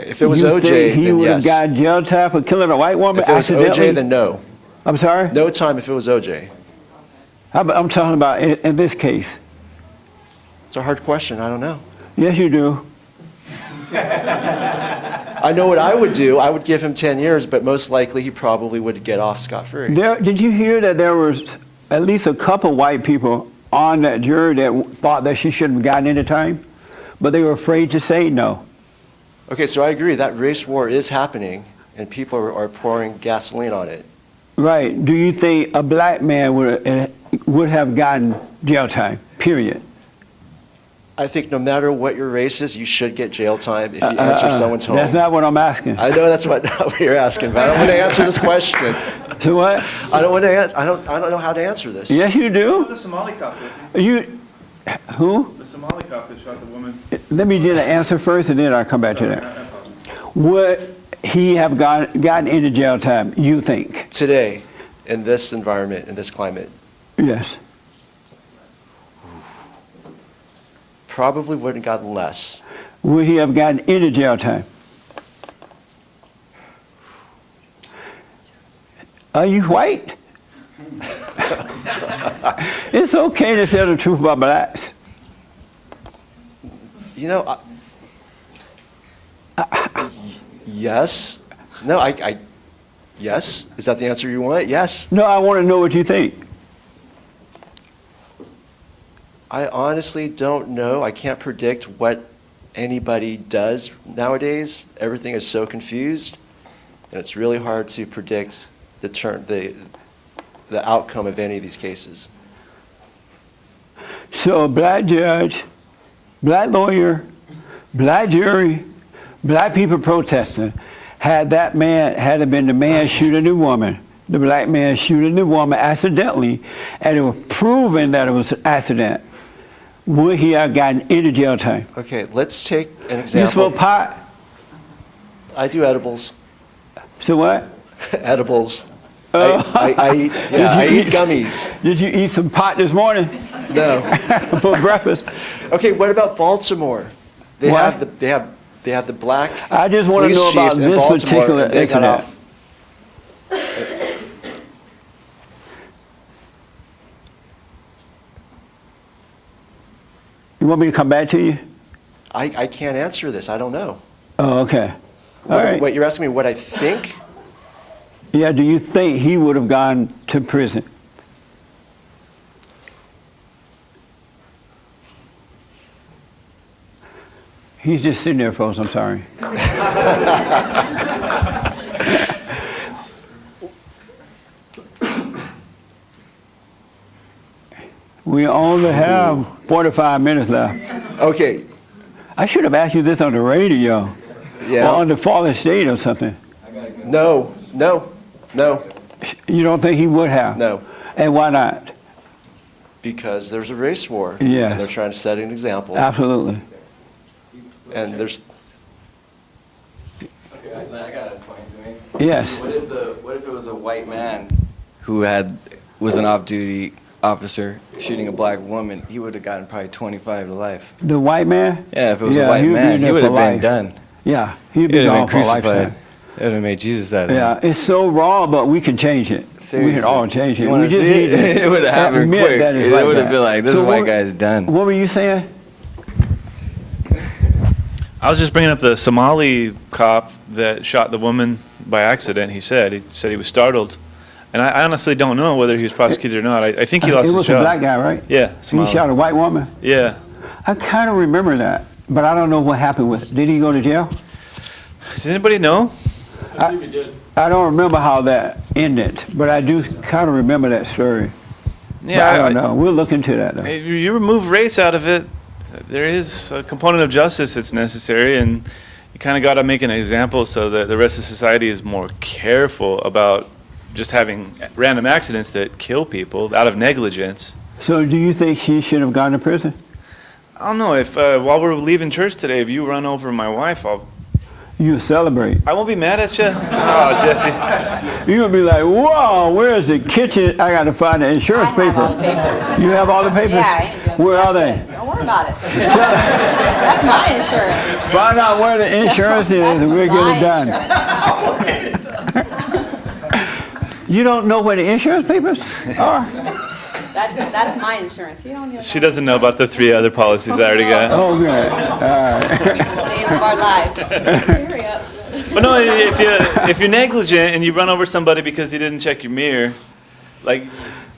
if it was you OJ, think he then would have yes. gotten jail time for killing a white woman If it was accidentally? OJ, then no. I'm sorry? No time if it was OJ. I'm talking about in this case. It's a hard question. I don't know. Yes, you do. I know what I would do. I would give him 10 years, but most likely he probably would get off scot-free. Did you hear that there was at least a couple white people on that jury that thought that she shouldn't have gotten any time, but they were afraid to say no? Okay, so I agree. That race war is happening, and people are pouring gasoline on it. Right. Do you think a black man would have gotten jail time, period? I think no matter what your race is, you should get jail time if you answer someone's home. That's not what I'm asking. I know that's what you're asking, but I don't want to answer this question. So what? I don't want to. I don't know how to answer this. Yes, you do. The Somali cop, did you? Who? The Somali cop that shot the woman. Let me get an answer first, and then I'll come back to that. Would he have gotten into jail time, you think? Today, in this environment, in this climate, Yes. probably wouldn't have gotten less. Would he have gotten into jail time? Are you white? It's okay to tell the truth about blacks. You know, yes. No, yes. Is that the answer you want? Yes. No, I want to know what you think. I honestly don't know. I can't predict what anybody does nowadays. Everything is so confused, and it's really hard to predict the outcome of any of these cases. So a black judge, black lawyer, black jury, black people protesting. Had it been the man shooting the woman, the black man shooting the woman accidentally, and it was proven that it was an accident, would he have gotten into jail time? Okay, let's take an You example. smoke pot? I do edibles. So what? Edibles. Oh. I eat gummies. Did you eat some pot this morning? No. For breakfast? Okay, what about Baltimore? They What? have the black. I just want to police know about chiefs in this Baltimore, particular and they got incident. off. You want me to come back to you? I can't answer this. I don't know. Oh, okay. All right. Wait, you're asking me what I think? Yeah, do you think he would have gone to prison? He's just sitting there, folks. I'm sorry. We only have 45 minutes left. Okay. I should have asked you this on the radio. Yeah. Or on the Fallen State or something. No. You don't think he would have? No. And why not? Because there's a race war. Yeah. And they're trying to set an example. Absolutely. And there's. Okay, I got a point to make. Yes. What if it was a white man who was an off-duty officer shooting a black woman? He would have gotten probably 25 to life. The white man? Yeah, if it was a white man, he would have been done. Yeah, he'd be gone for a lifetime. It would have made Jesus out of him. Yeah, it's so wrong, but we can change it. We can all change it. You We wanna just see need it? to It would have happened admit quick. that it's It like would have that. been like, this So white what- guy's done. What were you saying? I was just bringing up the Somali cop that shot the woman by accident. He said he was startled, And I honestly don't know whether he was prosecuted or not. I think he lost It his was job. a black guy, right? Yeah, He Somali. shot a white woman? Yeah. I kind of remember that, but I don't know what happened with it. Did he go to jail? Does anybody know? I don't remember how that ended, but I do kind of remember that story. Yeah, But I don't know. We'll look into that, though. If you remove race out of it, there is a component of justice that's necessary, and you kind of got to make an example so that the rest of society is more careful about just having random accidents that kill people out of negligence. So do you think she should have gone to prison? I don't know, if while we're leaving church today, if you run over my wife, You celebrate. I won't be mad at you. Oh, Jesse. You're going to be like, whoa, where's the kitchen? I got to find the insurance paper. You have all the papers? Yeah, I ain't doing Where are they? Don't worry about it. That's my insurance. Find out where the insurance is and we'll get it done. You don't know where the insurance papers are? That's my insurance. You don't even She doesn't know about the 3 other policies I already got. Oh, good. All right. days of our lives. Hurry up. But no, if you're negligent and you run over somebody because you didn't check your mirror, like.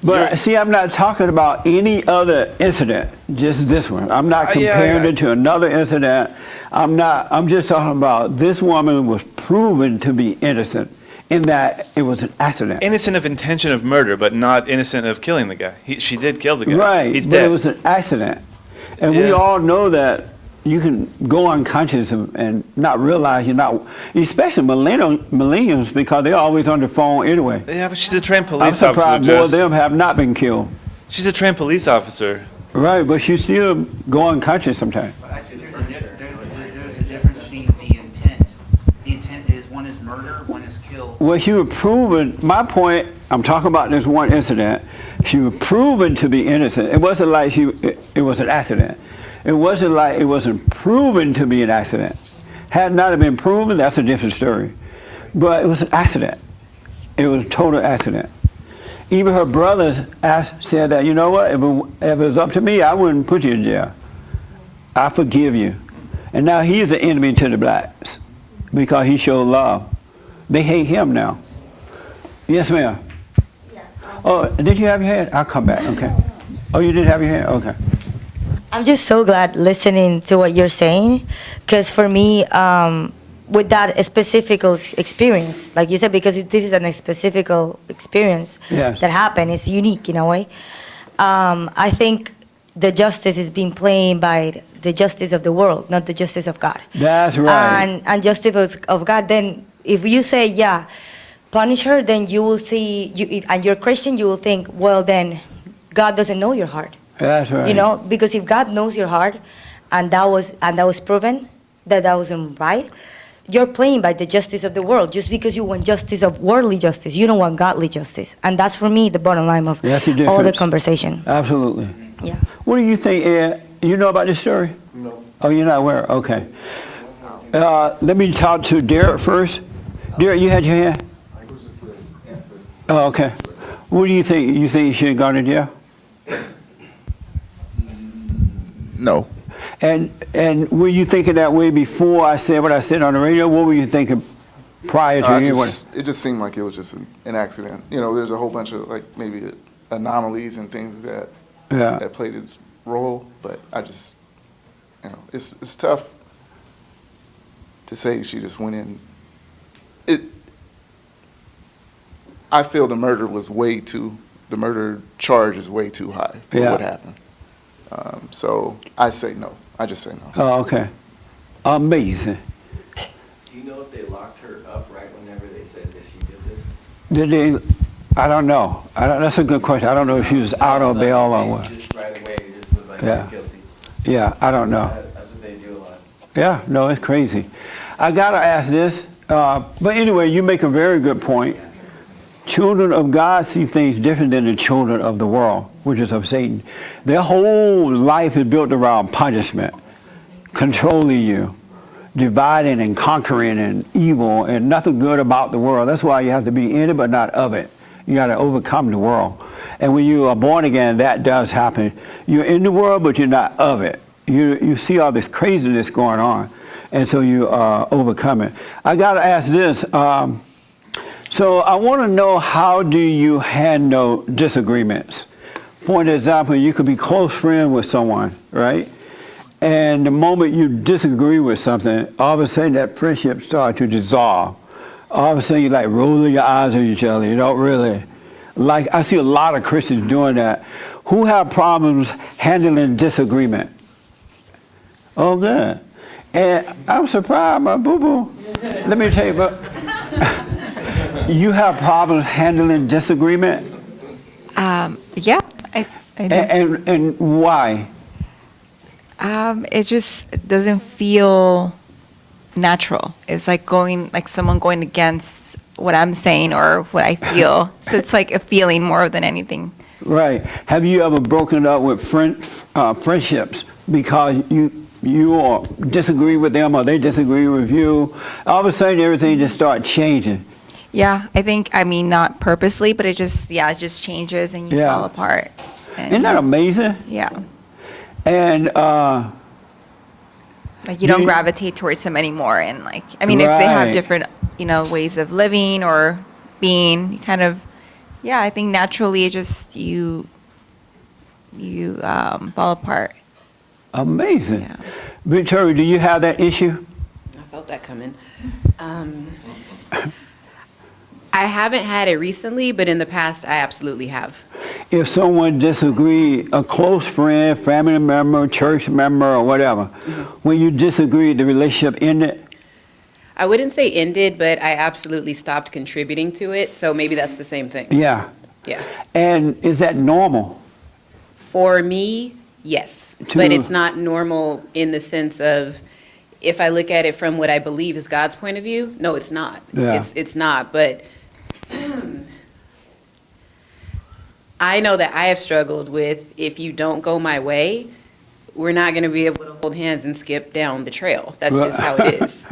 But see, I'm not talking about any other incident, just this one. I'm not Yeah, comparing it to another incident. I'm just talking about this woman was proven to be innocent in that it was an accident. Innocent of intention of murder, but not innocent of killing the guy. She did kill the guy. Right, He's but dead. it was an accident. And we Yeah. all know that you can go unconscious and not realize you're not, especially millennials, because they're always on the phone anyway. Yeah, but she's a trained I'm police officer. surprised more of Jess. them have not been killed. She's a trained police officer. Right, but you still go unconscious sometimes. There's a difference between the intent. The intent is one is murder, one is kill. Well, she was proven, my point, I'm talking about this one incident, she was proven to be innocent. It wasn't like it was an accident. It wasn't like it wasn't proven to be an accident. Had not have been proven, that's a different story. But it was an accident. It was a total accident. Even her brothers said that, you know what, if it was up to me, I wouldn't put you in jail. I forgive you. And now he's an enemy to the blacks because he showed love. They hate him now. Yes, ma'am. Oh, did you have your hand? I'll come back, okay. Oh, you did have your hand? Okay. I'm just so glad listening to what you're saying, because for me, with that specific experience, like you said, because this is a specific experience Yes. that happened, it's unique in a way. I think the justice is being played by the justice of the world, not the justice of God. That's right. And justice of God, then if you say, yeah, punish her, then you will see, and you're Christian, you will think, well, then God doesn't know your heart. That's right. You know, because if God knows your heart, and that was proven that wasn't right, you're playing by the justice of the world just because you want justice of worldly justice. You don't want godly justice, and that's for me the bottom line of That's the all the difference. conversation. Absolutely. Yeah. What do you think, Ed? You know about this story? No. Oh, you're not aware? Okay. Let me talk to Derek first. Derek, you had your hand? Oh, okay. What do you think? You think you should have gone to jail? No. And were you thinking that way before I said what I said on the radio? What were you thinking prior to hearing what? It just seemed like it was just an accident. You know, there's a whole bunch of like maybe anomalies and things that that played its role, but I just, you know, it's tough to say she just went in. I feel the murder charge is way too high for what happened. So I say no. I just say no. Oh, okay. Amazing. Do you know if they locked her up right whenever they said that she did this? Did they? I don't know. That's a good question. I don't know if she was out on bail or what. Just right away, just was like, Yeah. I'm guilty. Yeah, I don't know. That's what they do a lot. Yeah, no, it's crazy. I gotta ask this, but anyway, you make a very good point. Children of God see things different than the children of the world, which is of Satan. Their whole life is built around punishment, controlling you, dividing and conquering and evil, and nothing good about the world. That's why you have to be in it but not of it. You got to overcome the world. And when you are born again, that does happen. You're in the world, but you're not of it. You see all this craziness going on, and so you overcome it. I got to ask this. So I want to know, how do you handle disagreements? For an example, you could be close friend with someone, right? And the moment you disagree with something, all of a sudden that friendship starts to dissolve. All of a sudden you like rolling your eyes at each other. You don't really like. I see a lot of Christians doing that. Who have problems handling disagreement? Oh, good. And I'm surprised, my boo-boo. Let me tell you, but you have problems handling disagreement? Yeah, I do. And why? It just doesn't feel natural. It's like someone going against what I'm saying or what I feel. So it's like a feeling more than anything. Right. Have you ever broken up with friendships because you all disagree with them or they disagree with you? All of a sudden everything just starts changing. Yeah, I think, not purposely, but it just changes and you fall apart. And, Isn't that amazing? Yeah. And like you don't gravitate towards them anymore, and if they have different ways of living or being, you kind of I think naturally it just you fall apart. Amazing. Yeah. Victoria, do you have that issue? I felt that coming. I haven't had it recently, but in the past I absolutely have. If someone disagreed, a close friend, family member, church member, or whatever, when you disagreed, the relationship ended? I wouldn't say ended, but I absolutely stopped contributing to it, so maybe that's the same thing. Yeah. Yeah. And is that normal? For me, yes. But it's not normal in the sense of, if I look at it from what I believe is God's point of view, no, it's not. Yeah. It's not, but I know that I have struggled with, if you don't go my way, we're not going to be able to hold hands and skip down the trail. That's just how it is,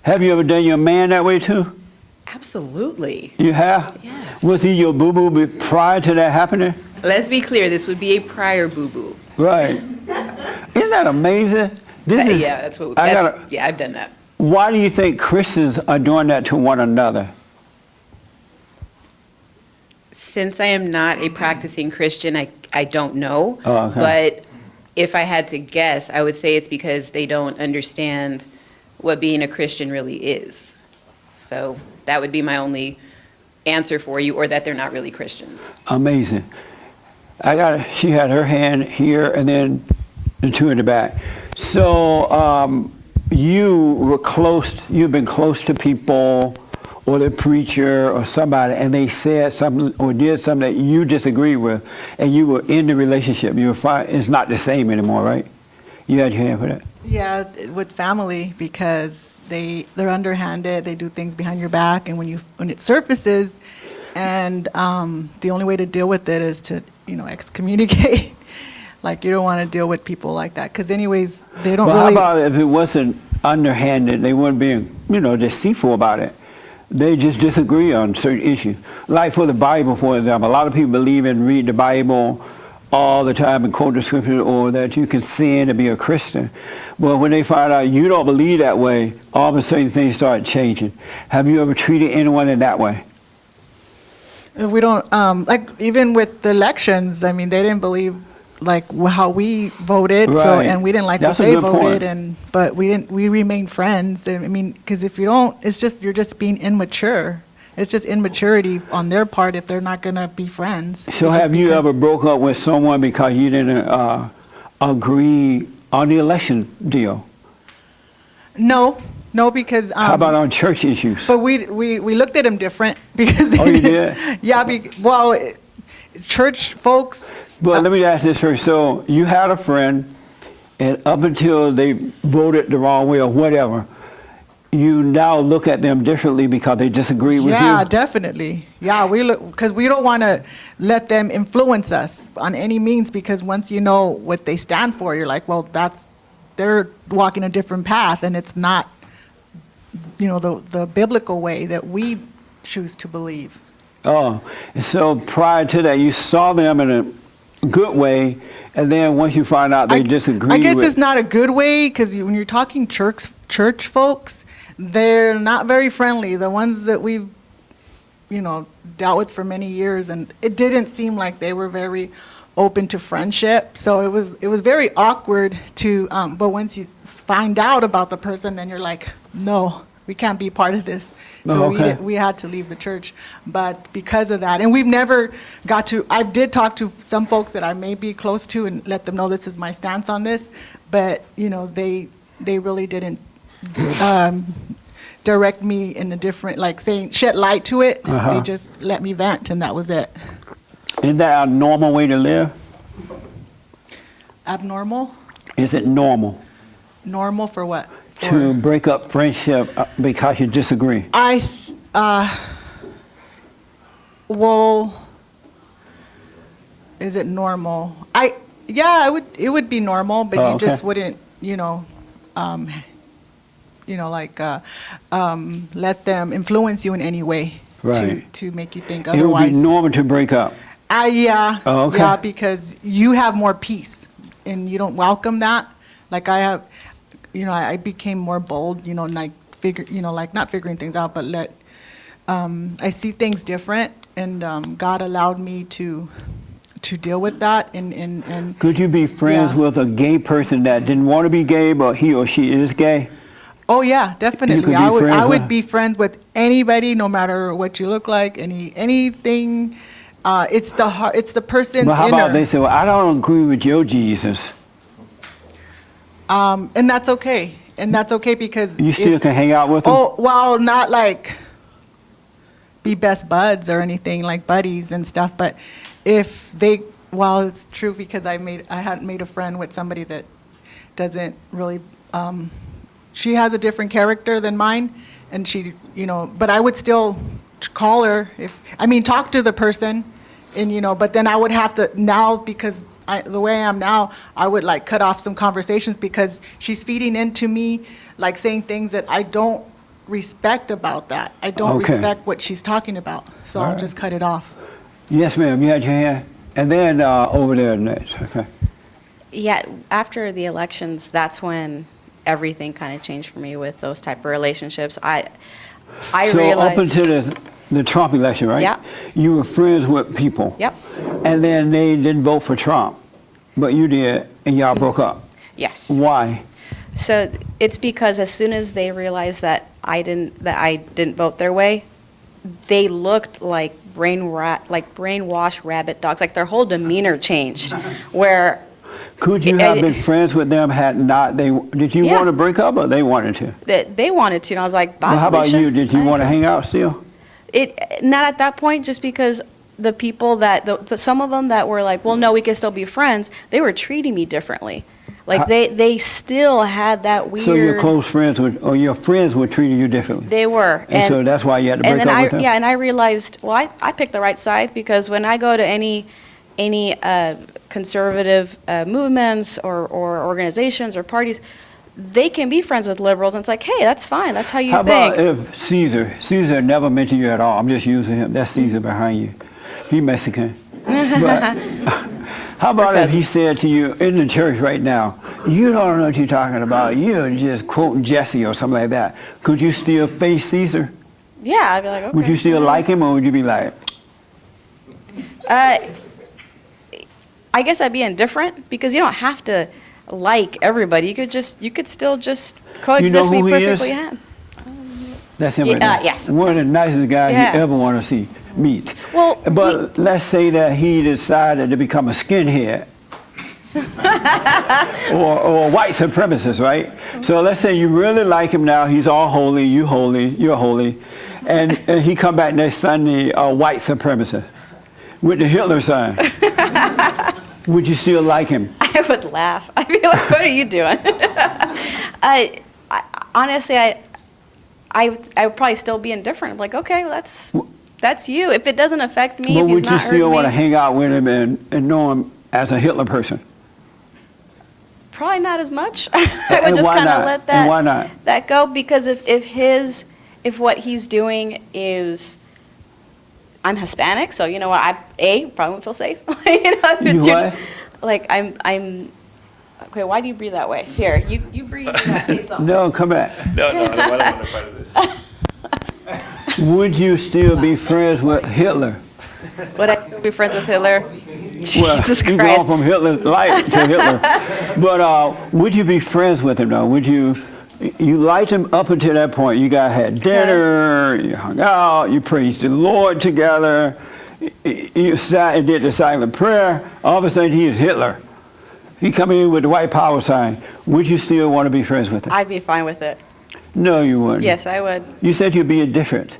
Have you ever done your man that way too? Absolutely. You have? Yes. Was he your boo-boo prior to that happening? Let's be clear, this would be a prior boo-boo. Right. Isn't that amazing? I've done that. Why do you think Christians are doing that to one another? Since I am not a practicing Christian, I don't know. Oh, okay. But if I had to guess, I would say it's because they don't understand what being a Christian really is. So that would be my only answer for you, or that they're not really Christians. Amazing. She had her hand here and then the two in the back. So you've been close to people or the preacher or somebody, and they said something or did something that you disagree with, and you were in the relationship. You were fine. It's not the same anymore, right? You had your hand for that? Yeah, with family, because they're underhanded, they do things behind your back, and when it surfaces, and the only way to deal with it is to excommunicate. Like, you don't want to deal with people like that, because anyways, they don't really. How about if it wasn't underhanded? They weren't being deceitful about it. They just disagree on certain issues. Like for the Bible, for example, a lot of people believe and read the Bible all the time and quote the scripture, or that you can sin to be a Christian. Well, when they find out you don't believe that way, all of a sudden things start changing. Have you ever treated anyone in that way? We don't, even with the elections, they didn't believe how we voted, Right. and we didn't like That's what a they good voted, point. but we remained friends. Because if you don't, you're just being immature. It's just immaturity on their part if they're not going to be friends. So have you ever broke up with someone because you didn't agree on the election deal? No, because. How about on church issues? But we looked at them different because. Oh, you did? Yeah, church folks. Well, let me ask this first. So you had a friend, and up until they voted the wrong way or whatever, you now look at them differently because they disagree with you? Yeah, definitely. Yeah, we look, because we don't want to let them influence us on any means, because once you know what they stand for, you're like, well, they're walking a different path, and it's not, the biblical way that we choose to believe. Oh, so prior to that, you saw them in a good way, and then once you find out they disagree I guess with... it's not a good way, because when you're talking church folks, they're not very friendly. The ones that we've dealt with for many years, and it didn't seem like they were very open to friendship. So it was very awkward to, but once you find out about the person, then you're like, no, we can't be part of this. So okay. we had to leave the church. But because of that, and we've never got to, I did talk to some folks that I may be close to and let them know this is my stance on this, but, they really didn't direct me in a different, like saying, shed light to it. Uh-huh. They just let me vent, and that was it. Is that a normal way to live? Abnormal? Is it normal Normal for what? to break up friendship because you disagree? Well, is it normal? It would be normal, but you just wouldn't, let them influence you in any way Right. to make you think It would otherwise. be normal to break up. Oh, okay. Yeah, because you have more peace and you don't welcome that. Like I have, I became more bold, like not figuring things out, but I see things different, and God allowed me to deal with that. And Could you be friends Yeah. with a gay person that didn't want to be gay, but he or she is gay? Oh yeah, definitely. could be I friends would with- be friends with anybody, no matter what you look like, anything. It's the heart. It's the person. But how about inner. they say, well, I don't agree with your Jesus. And that's okay. And that's okay because You still can hang out with them? Oh well, not like be best buds or anything like buddies and stuff. But if they, well, it's true because I had made a friend with somebody that doesn't really. She has a different character than mine, and she, but I would still call her talk to the person, and but then I would have to now because the way I am now, I would like cut off some conversations because she's feeding into me, like saying things that I don't respect about that. I don't Okay. respect what she's talking about, so All I'll right. just cut it off. Yes, ma'am. You had your hand. And then over there next. Okay. Yeah, after the elections, that's when everything kind of changed for me with those type of relationships. I So realized. up until the Trump election, right? Yeah. You were friends with people. Yep. And then they didn't vote for Trump, but you did, and y'all broke up. Yes. Why? So it's because as soon as they realized that I didn't vote their way, they looked like brainwashed rabbit dogs. Like their whole demeanor changed. Where Could you have been friends with them had not they? Did you Yeah. want to break up, or they wanted to? they wanted to, and I was like, bye. Well, how about Felicia. you? Did you want to hang out still? Not at that point, just because the people some of them that were like, well, no, we can still be friends, they were treating me differently. Like they still had that weird. So your close friends or your friends were treating you differently. They were. And so that's why you had to break and then up with them? Yeah, and I realized, well, I picked the right side because when I go to any conservative movements or organizations or parties, they can be friends with liberals, and it's like, hey, that's fine. That's how you How think. about if Caesar never mentioned you at all? I'm just using him. That's Caesar behind you. He Mexican. But how about if he said to you in the church right now, you don't know what you're talking about. You're just quoting Jesse or something like that. Could you still face Caesar? Yeah, I'd be like, okay. Would you still like him, or would you be like, I guess I'd be indifferent because you don't have to like everybody. You could still just coexist, who be he is? perfectly happy. that's him right Yeah, there. yes. One of the nicest guys Yeah. you ever want to meet. Well, but let's say that he decided to become a skinhead. or a white supremacist, right? So let's say you really like him now. He's all holy, you're holy. And he come back next Sunday, a white supremacist with the Hitler sign. Would you still like him? I would laugh. I'd be like, what are you doing? Honestly, I would probably still be indifferent. Like, okay, well, that's you. If it doesn't affect me, But if he's would you not still hurting want to me, hang out with him and know him as a Hitler person? probably not as much. I would And just why kind of not? let And why not? that go because if what he's doing is, I'm Hispanic, so you know what, I probably won't feel safe. If it's You your- what? Like I'm. Okay, why do you breathe that way? Here, you breathe and I'll say something. No, come back. No, I don't want no part of this. Would you still be friends with Hitler? Would I still be friends with Hitler? Well, Jesus you Christ. go from Hitler's life to Hitler. But would you be friends with him though? Would you liked him up until that point? You guys had dinner, you hung out, you praised the Lord together, you sat and did the silent prayer. All of a sudden he is Hitler. He come in with the white power sign. Would you still want to be friends with him? I'd be fine with it. No, you wouldn't. Yes, I would. You said you'd be indifferent.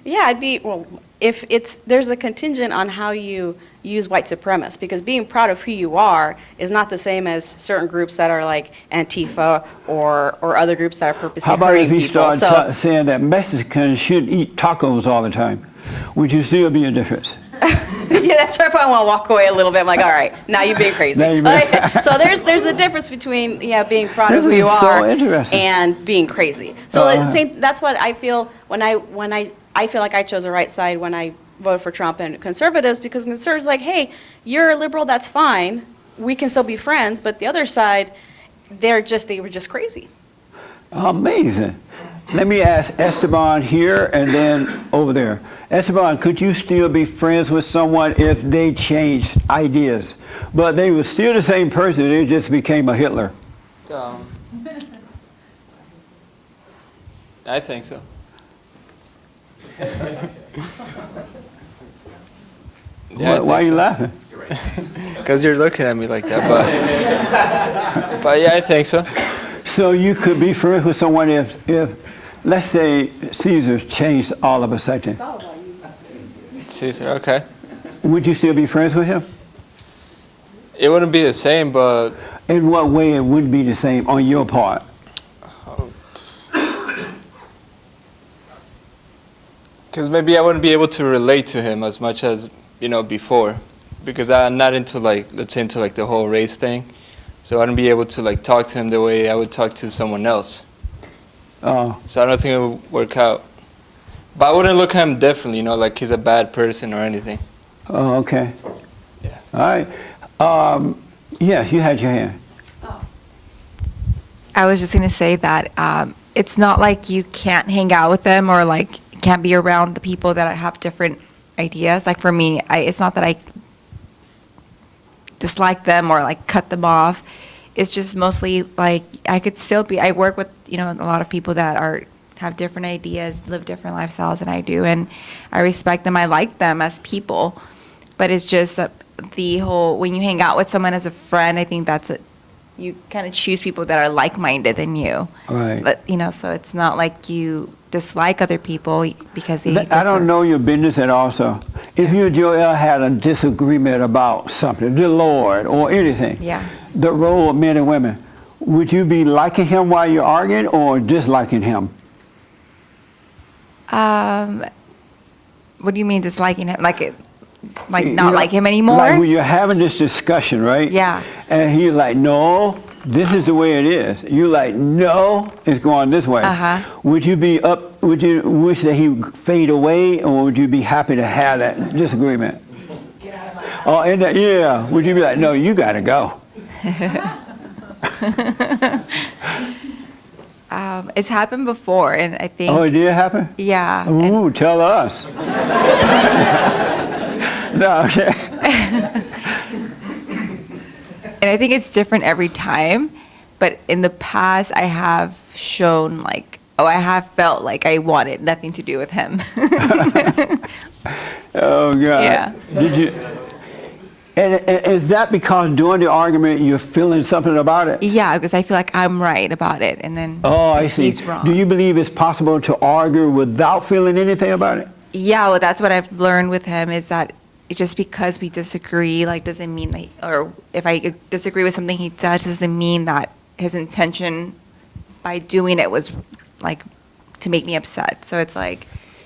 Yeah, I'd be, well, if there's a contingent on how you use white supremacists, because being proud of who you are is not the same as certain groups that are like Antifa or other groups that are purposely How about hurting if he people. started saying that Mexicans should eat tacos all the time? Would you still be indifferent? Yeah, that's where I probably want to walk away a little bit. I'm like, all right, now you're being crazy. Now you're being- Okay, so there's a difference between being proud This of who you is so are interesting. and being crazy. So that's what I feel when I feel like I chose the right side when I voted for Trump and conservatives, because conservatives are like, hey, you're a liberal, that's fine. We can still be friends, but the other side, they were just crazy. Amazing. Let me ask Esteban here and then over there. Esteban, could you still be friends with someone if they changed ideas, but they were still the same person, they just became a Hitler? I think so. Why are you laughing? Because you're looking at me like that, but yeah, I think so. So you could be friends with someone if let's say Caesar changed all of a sudden. Caesar, okay. Would you still be friends with him? It wouldn't be the same, but in what way it would be the same on your part? because maybe I wouldn't be able to relate to him as much as before, because I'm not into the whole race thing. So I wouldn't be able to talk to him the way I would talk to someone else. Oh. So I don't think it would work out. But I wouldn't look at him differently, like he's a bad person or anything. Oh, okay. Yeah. All right. Yes, you had your hand. I was just going to say that it's not like you can't hang out with them or can't be around the people that have different ideas. Like for me, it's not that I dislike them or cut them off. It's just mostly I could still be. I work with a lot of people that have different ideas, live different lifestyles than I do, and I respect them. I like them as people, but it's just that the whole when you hang out with someone as a friend, I think that's you kind of choose people that are like-minded than you. Right. But, so it's not like you dislike other people because they I don't know your business at all, so if you and Joel had a disagreement about something, the Lord or anything, Yeah. the role of men and women, would you be liking him while you're arguing or disliking him? What do you mean disliking him? Not like him anymore? Like when you're having this discussion, right? Yeah. And he's like, no, this is the way it is. You like, no, it's going this way. Uh-huh. Would you wish that he would fade away, or would you be happy to have that disagreement? Oh, and yeah. Would you be like, no, you got to go? It's happened before, and I think... Oh, it did happen? Yeah. Ooh, tell us. No, okay. And I think it's different every time, but in the past I have shown I have felt like I wanted nothing to do with him. Oh, God. Yeah. Did you... And is that because during the argument you're feeling something about it? Yeah, because I feel like I'm right about it, and then I see. he's wrong. Do you believe it's possible to argue without feeling anything about it? Yeah, well, that's what I've learned with him is that just because we disagree, doesn't mean that, or if I disagree with something he does, doesn't mean that his intention by doing it was to make me upset. So it's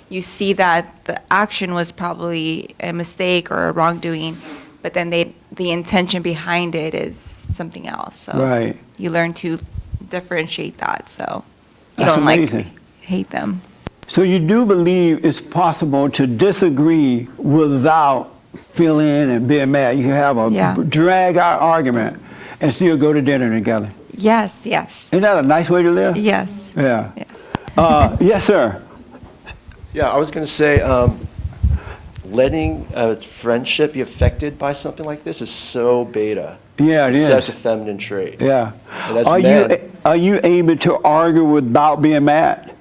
you see that the action was probably a mistake or a wrongdoing, but then the intention behind it is something else. So Right. you learn to differentiate that. So you That's don't amazing. hate them. So you do believe it's possible to disagree without feeling and being mad. You can have a Yeah. drag-out argument and still go to dinner together. Yes, yes. Isn't that a nice way to live? Yes. Yeah. Yes, sir. Yeah, I was going to say, letting a friendship be affected by something like this is so beta. Yeah, it is. Such a feminine trait. Yeah. And as men, Are you able to argue without being mad?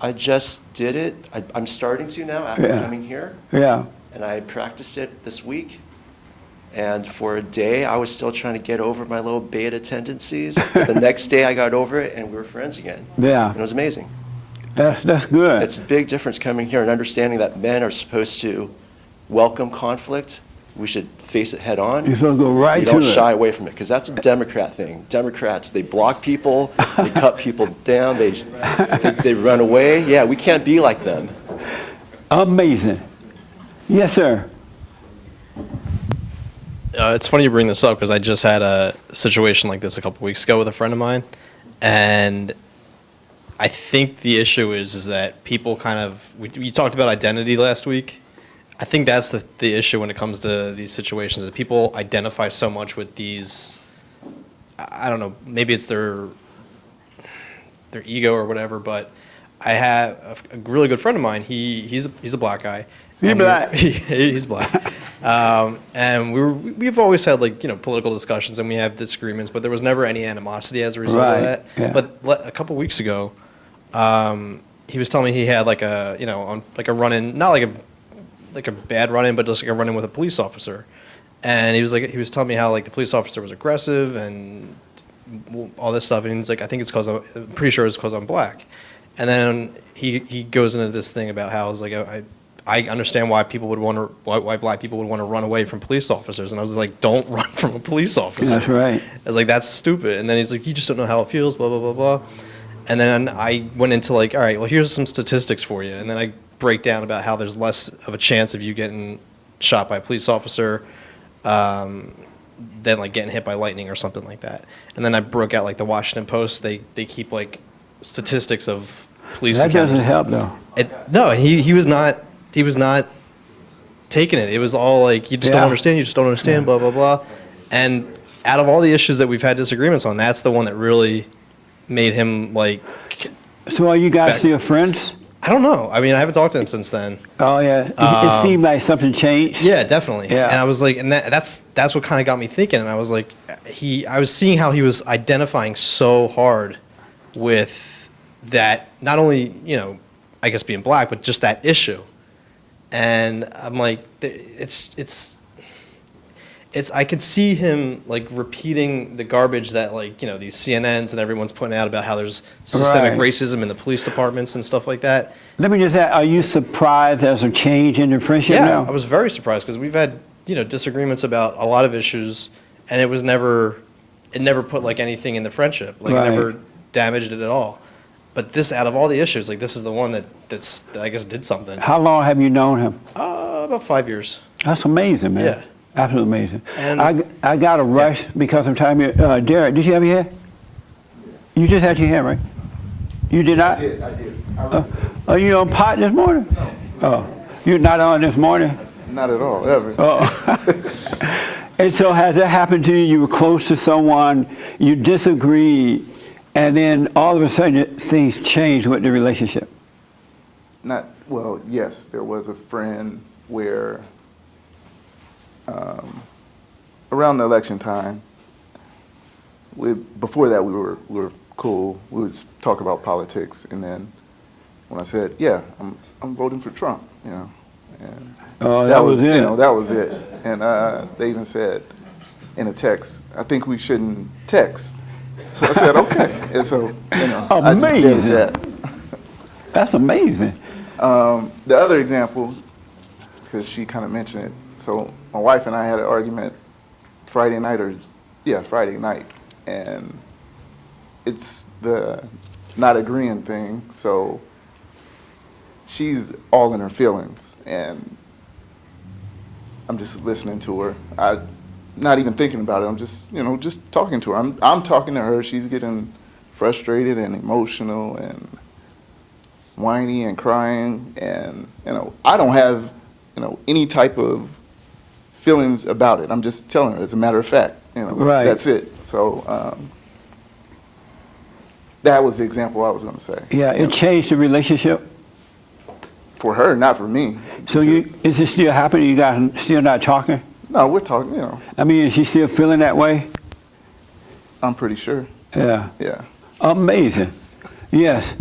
I just did it. I'm starting to now after Yeah. coming here. Yeah. And I practiced it this week. And for a day, I was still trying to get over my little beta tendencies. The next day, I got over it, and we were friends again. Yeah. And it was amazing. That's good. It's a big difference coming here and understanding that men are supposed to welcome conflict. We should face it head on. You're supposed to go right We to don't it. shy away from it, because that's a Democrat thing. Democrats, they block people, they cut people down, they run away. Yeah, we can't be like them. Amazing. Yes, sir. It's funny you bring this up because I just had a situation like this a couple weeks ago with a friend of mine, and I think the issue is that people kind of we talked about identity last week. I think that's the issue when it comes to these situations, that people identify so much with these. I don't know, maybe it's their ego or whatever, but I have a really good friend of mine. He's a black guy. He's black. He's black. And we've always had political discussions, and we have disagreements, but there was never any animosity as a result Right, of that. yeah. But a couple weeks ago, he was telling me he had a run-in, not like a bad run-in, but just like a run-in with a police officer. And he was telling me how the police officer was aggressive and all this stuff, and he's like, I think it's because I'm pretty sure it's because I'm black. And then he goes into this thing about how I understand why people would want to, why black people would want to run away from police officers. And I was like, don't run from a police officer. That's right. I was like, that's stupid. And then he's like, you just don't know how it feels, blah, blah, blah, blah. And then I went into all right, well, here's some statistics for you. And then I break down about how there's less of a chance of you getting shot by a police officer than getting hit by lightning or something like that. And then I broke out the Washington Post. They keep statistics of police That encounters. doesn't help, though. No, he was not taking it. It was all you just don't understand, blah, blah, blah. And out of all the issues that we've had disagreements on, that's the one that really made him So are you guys still friends? I don't know. I mean, I haven't talked to him since then. Oh, yeah. It seemed like something changed. Yeah, definitely. Yeah. And I was like, and that's what kind of got me thinking. And I was like, I was seeing how he was identifying so hard with that, not only, I guess being black, but just that issue. And I'm like, it's I could see him repeating the garbage that these CNNs and everyone's putting out about how there's systemic Right. racism in the police departments and stuff like that. Let me just ask, are you surprised there's a change in your friendship Yeah, now? I was very surprised because we've had disagreements about a lot of issues, and it never put anything in the friendship, Right. never damaged it at all. But this, out of all the issues, this is the one that I guess did something. How long have you known him? About 5 years. That's amazing, man. Yeah. Absolutely amazing. And- I got to rush because of time. Derek, did you have your hair? You just had your hair, right? You did not? I did. Are you on pot this morning? No. Oh, you're not on this morning? Not at all, ever. Oh. And so has that happened to you? You were close to someone, you disagreed, and then all of a sudden things changed with the relationship? Well, yes, there was a friend where around the election time, before that we were cool. We would talk about politics, and then when I said, "Yeah, I'm voting for Trump," and that was it. That was it. And they even said in a text, "I think we shouldn't text." So I said, "Okay." And so I just did Amazing. that. That's amazing. The other example, because she kind of mentioned it, so my wife and I had an argument Friday night, and it's the not agreeing thing, so she's all in her feelings, and I'm just listening to her. I'm not even thinking about it. I'm just, just talking to her. I'm talking to her. She's getting frustrated and emotional and whiny and crying, and I don't have any type of feelings about it. I'm just telling her as a matter of fact. Right. That's it. So that was the example I was going to say. Yeah, it changed the relationship? for her, not for me. So is it still happening? You guys still not talking? No, we're talking, you know. I mean, is she still feeling that way? I'm pretty sure. Yeah. Yeah. Amazing. Yes.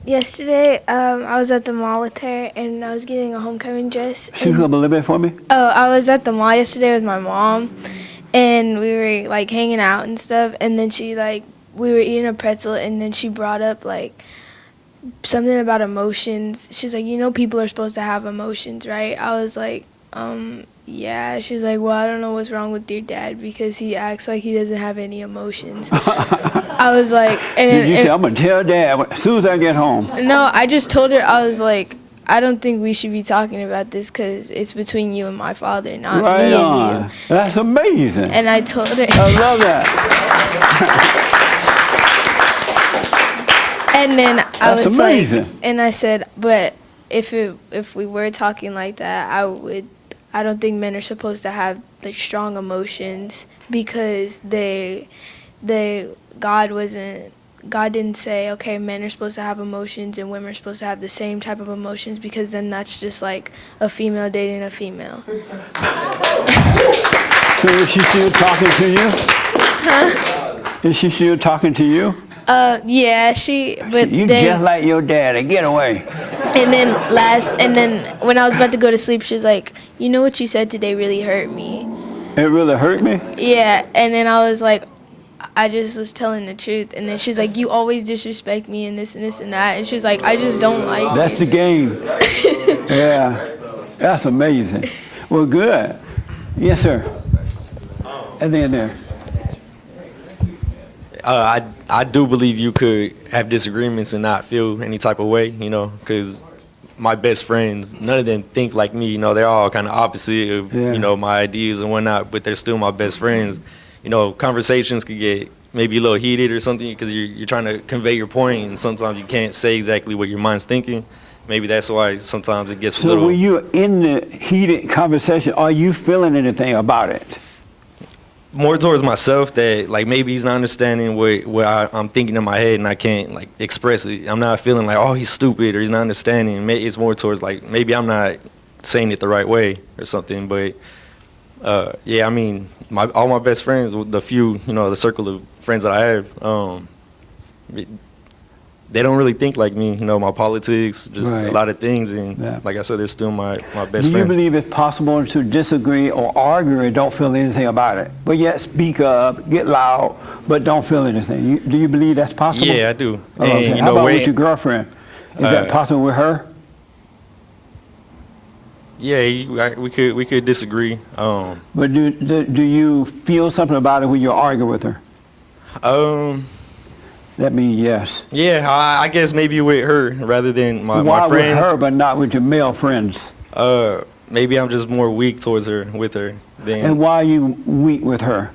Yesterday, I was at the mall with her, and I was getting a homecoming dress. Speak up a little bit for me. Oh, I was at the mall yesterday with my mom, and we were like hanging out and stuff. And then we were eating a pretzel, and then she brought up like something about emotions. She's like, people are supposed to have emotions, right? I was like, yeah. She's like, well, I don't know what's wrong with your dad because he acts like he doesn't have any emotions. I was like, and you said, I'm going to tell Dad as soon as I get home. No, I just told her, I was like, I don't think we should be talking about this because it's between you and my father, not Right me on. and you. That's amazing. And I told her. I love that. And then I That's was amazing. like, and I said, but if we were talking like that, I don't think men are supposed to have like strong emotions because God didn't say, okay, men are supposed to have emotions and women are supposed to have the same type of emotions because then that's just like a female dating a female. So is she still talking to you? Huh? Is she still talking to you? Yeah, but You then, just like your daddy. Get away. and then when I was about to go to sleep, she was like, you know what you said today really hurt me. It really hurt me? Yeah, and then I was like, I just was telling the truth. And then she's like, you always disrespect me and this and this and that. And she's like, I just don't like That's it. the game. Yeah. That's amazing. Well, good. Yes, sir. And then there. I do believe you could have disagreements and not feel any type of way, because my best friends, none of them think like me. They're all kind of opposite of, my ideas and whatnot, but they're still my best friends. Conversations could get maybe a little heated or something because you're trying to convey your point, and sometimes you can't say exactly what your mind's thinking. Maybe that's why sometimes it gets a So little... when you're in the heated conversation, are you feeling anything about it? More towards myself that like maybe he's not understanding what I'm thinking in my head and I can't like express it. I'm not feeling like, oh, he's stupid or he's not understanding. It's more towards like maybe I'm not saying it the right way or something. But yeah, I mean, all my best friends, the few, the circle of friends that I have, they don't really think like me. My politics, just Right. a lot of things, and like I said, they're still my best Do you friends. believe it's possible to disagree or argue and don't feel anything about it? But yet speak up, get loud, but don't feel anything. Do you believe that's possible? Yeah, I do. Oh, okay. And, How about with your girlfriend? Is that possible with her? Yeah, we could disagree. But do you feel something about it when you argue with her? That means yes. Yeah, I guess maybe with her rather than my Why friends. with her but not with your male friends? Maybe I'm just more weak towards her with her than. And why are you weak with her?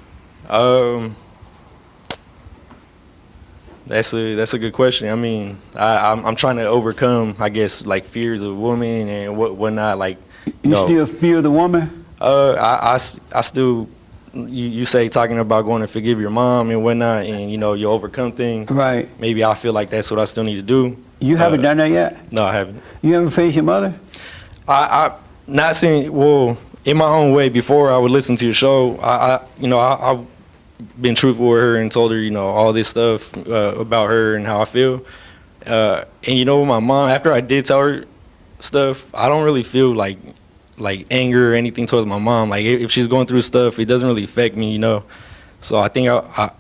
That's a good question. I mean, I'm trying to overcome, I guess, like fears of women and whatnot. Like, You still fear the woman? I still. You say talking about going to forgive your mom and whatnot, and you overcome things. Right. Maybe I feel like that's what I still need to do. You haven't done that yet? No, I haven't. You ever faced your mother? I not saying, well, in my own way. Before I would listen to your show, I've been truthful with her and told her, all this stuff about her and how I feel. And with my mom, after I did tell her stuff, I don't really feel like anger or anything towards my mom. Like if she's going through stuff, it doesn't really affect me, So I think I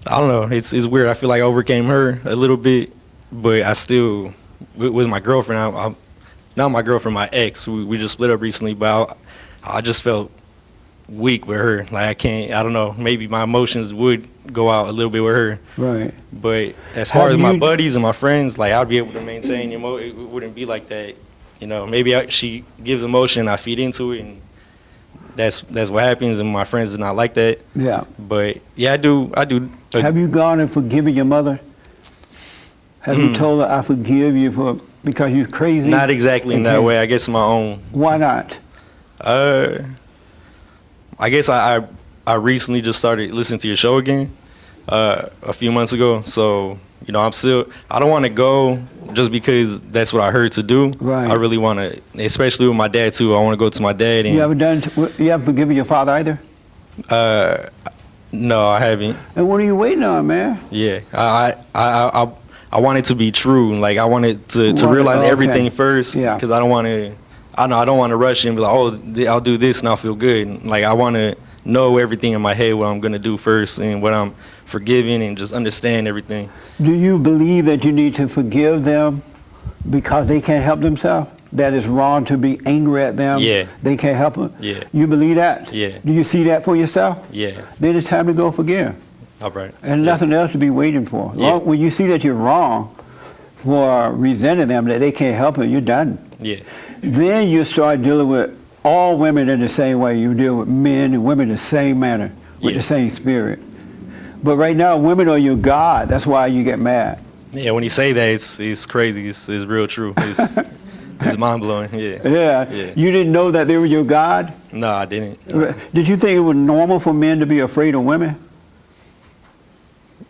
don't know. It's weird. I feel like I overcame her a little bit, but I still with my girlfriend. I'm not my girlfriend, my ex. We just split up recently, but I just felt weak with her. Like I don't know. Maybe my emotions would go out a little bit with her. Right. But as far as my buddies and my friends, like I'd be able to maintain it wouldn't be like that. Maybe she gives emotion, I feed into it, and that's what happens. And my friends is not like that. Yeah. But yeah, I do. Have you gone and forgiven your mother? Have you told her I forgive you because you're crazy? Not exactly in that way. I guess my own. Why not? I guess I recently just started listening to your show again a few months ago. So I don't want to go just because that's what I heard to do. Right. I really want to, especially with my dad too. I want to go to my dad and. You haven't forgiven your father either? No, I haven't. And what are you waiting on, man? Yeah, I want it to be true. Like I wanted to realize okay. everything first. Yeah. Because I don't want to. I don't want to rush and be like, oh, I'll do this and I'll feel good. Like I want to know everything in my head what I'm gonna do first and what I'm forgiving and just understand everything. Do you believe that you need to forgive them because they can't help themselves? That it's wrong to be angry at them? Yeah. They can't help them? Yeah. You believe that? Yeah. Do you see that for yourself? Yeah. Then it's time to go forgive. All right. And nothing else to be waiting for. Yeah. When you see that you're wrong for resenting them, that they can't help it, you're done. Yeah. Then you start dealing with all women in the same way. You deal with men and women the same manner, with the same spirit. But right now, women are your God. That's why you get mad. Yeah, when you say that, it's crazy. It's real true. It's mind blowing. Yeah. Yeah. You didn't know that they were your God? No, I didn't. Did you think it was normal for men to be afraid of women?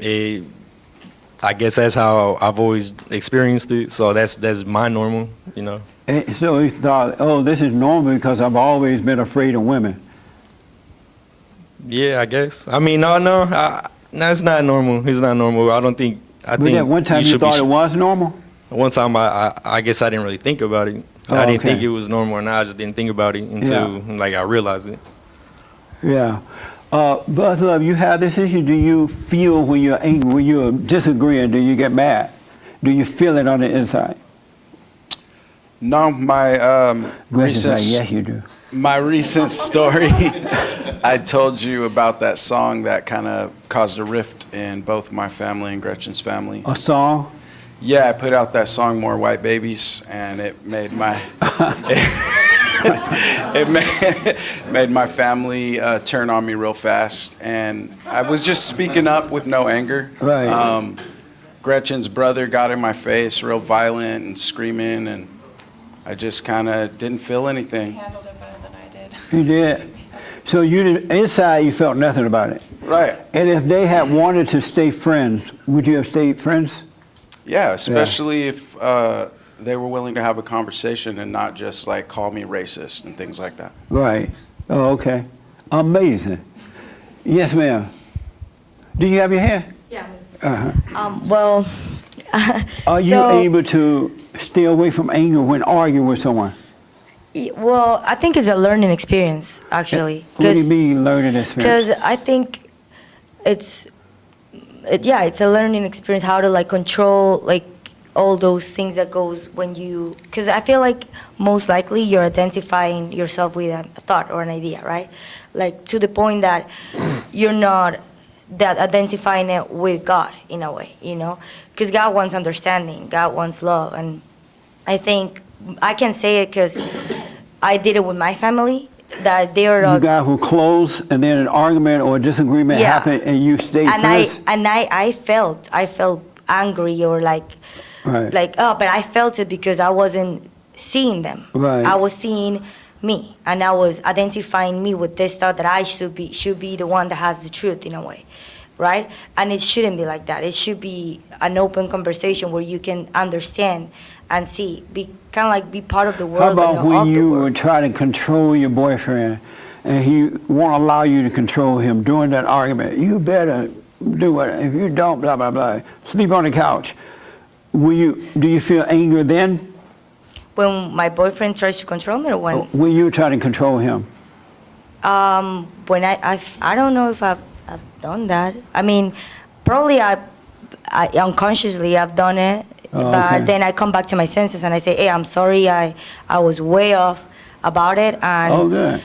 I guess that's how I've always experienced it. So that's my normal, you know. And so he thought, oh, this is normal because I've always been afraid of women. Yeah, I guess. I mean, no, it's not normal. It's not normal. I think at one time you thought it was normal? One time I guess I didn't really think about it. Oh, I didn't okay. think it was normal, and I just didn't think about it until like I realized it. Yeah. But love, you have this issue. Do you feel when you're angry, when you're disagreeing, do you get mad? Do you feel it on the inside? No, my recent yes, you do. My recent story, I told you about that song that kind of caused a rift in both my family and Gretchen's family. A song? Yeah, I put out that song "More White Babies," and it made my made my family turn on me real fast. And I was just speaking up with no anger. Right. Gretchen's brother got in my face, real violent and screaming, and I just kind of didn't feel anything. Handled it better than I did. You did. So you did, inside you felt nothing about it. Right. And if they had wanted to stay friends, would you have stayed friends? Yeah, especially if they were willing to have a conversation and not just like call me racist and things like that. Right. Oh, okay. Amazing. Yes, ma'am. Do you have your hair? Yeah. Uh-huh. Well, Are you able to stay away from anger when arguing with someone? Well, I think it's a learning experience, actually. What do you mean learning experience? Because I think it's a learning experience, how to like control like all those things that goes when you, because I feel like most likely you're identifying yourself with a thought or an idea, right? Like to the point that you're not that identifying it with God in a way, you know? Because God wants understanding, God wants love, and I think I can say it because I did it with my family. That they are you guys were close, and then an argument or a disagreement happened, and you stayed friends. I felt angry or like but I felt it because I wasn't seeing them. Right. I was seeing me, and I was identifying me with this thought that I should be the one that has the truth in a way, right? And it shouldn't be like that. It should be an open conversation where you can understand and see, be part of the world. How about and when of the you world. were trying to control your boyfriend, and he won't allow you to control him during that argument? You better do it. If you don't, blah blah blah. Sleep on the couch. Do you feel anger then? When my boyfriend tries to control me, or when? When you were trying to control him? When I don't know if I've done that. I mean, probably I unconsciously I've done it, but then I come back to my senses and I say, hey, I'm sorry, I was way off about it, and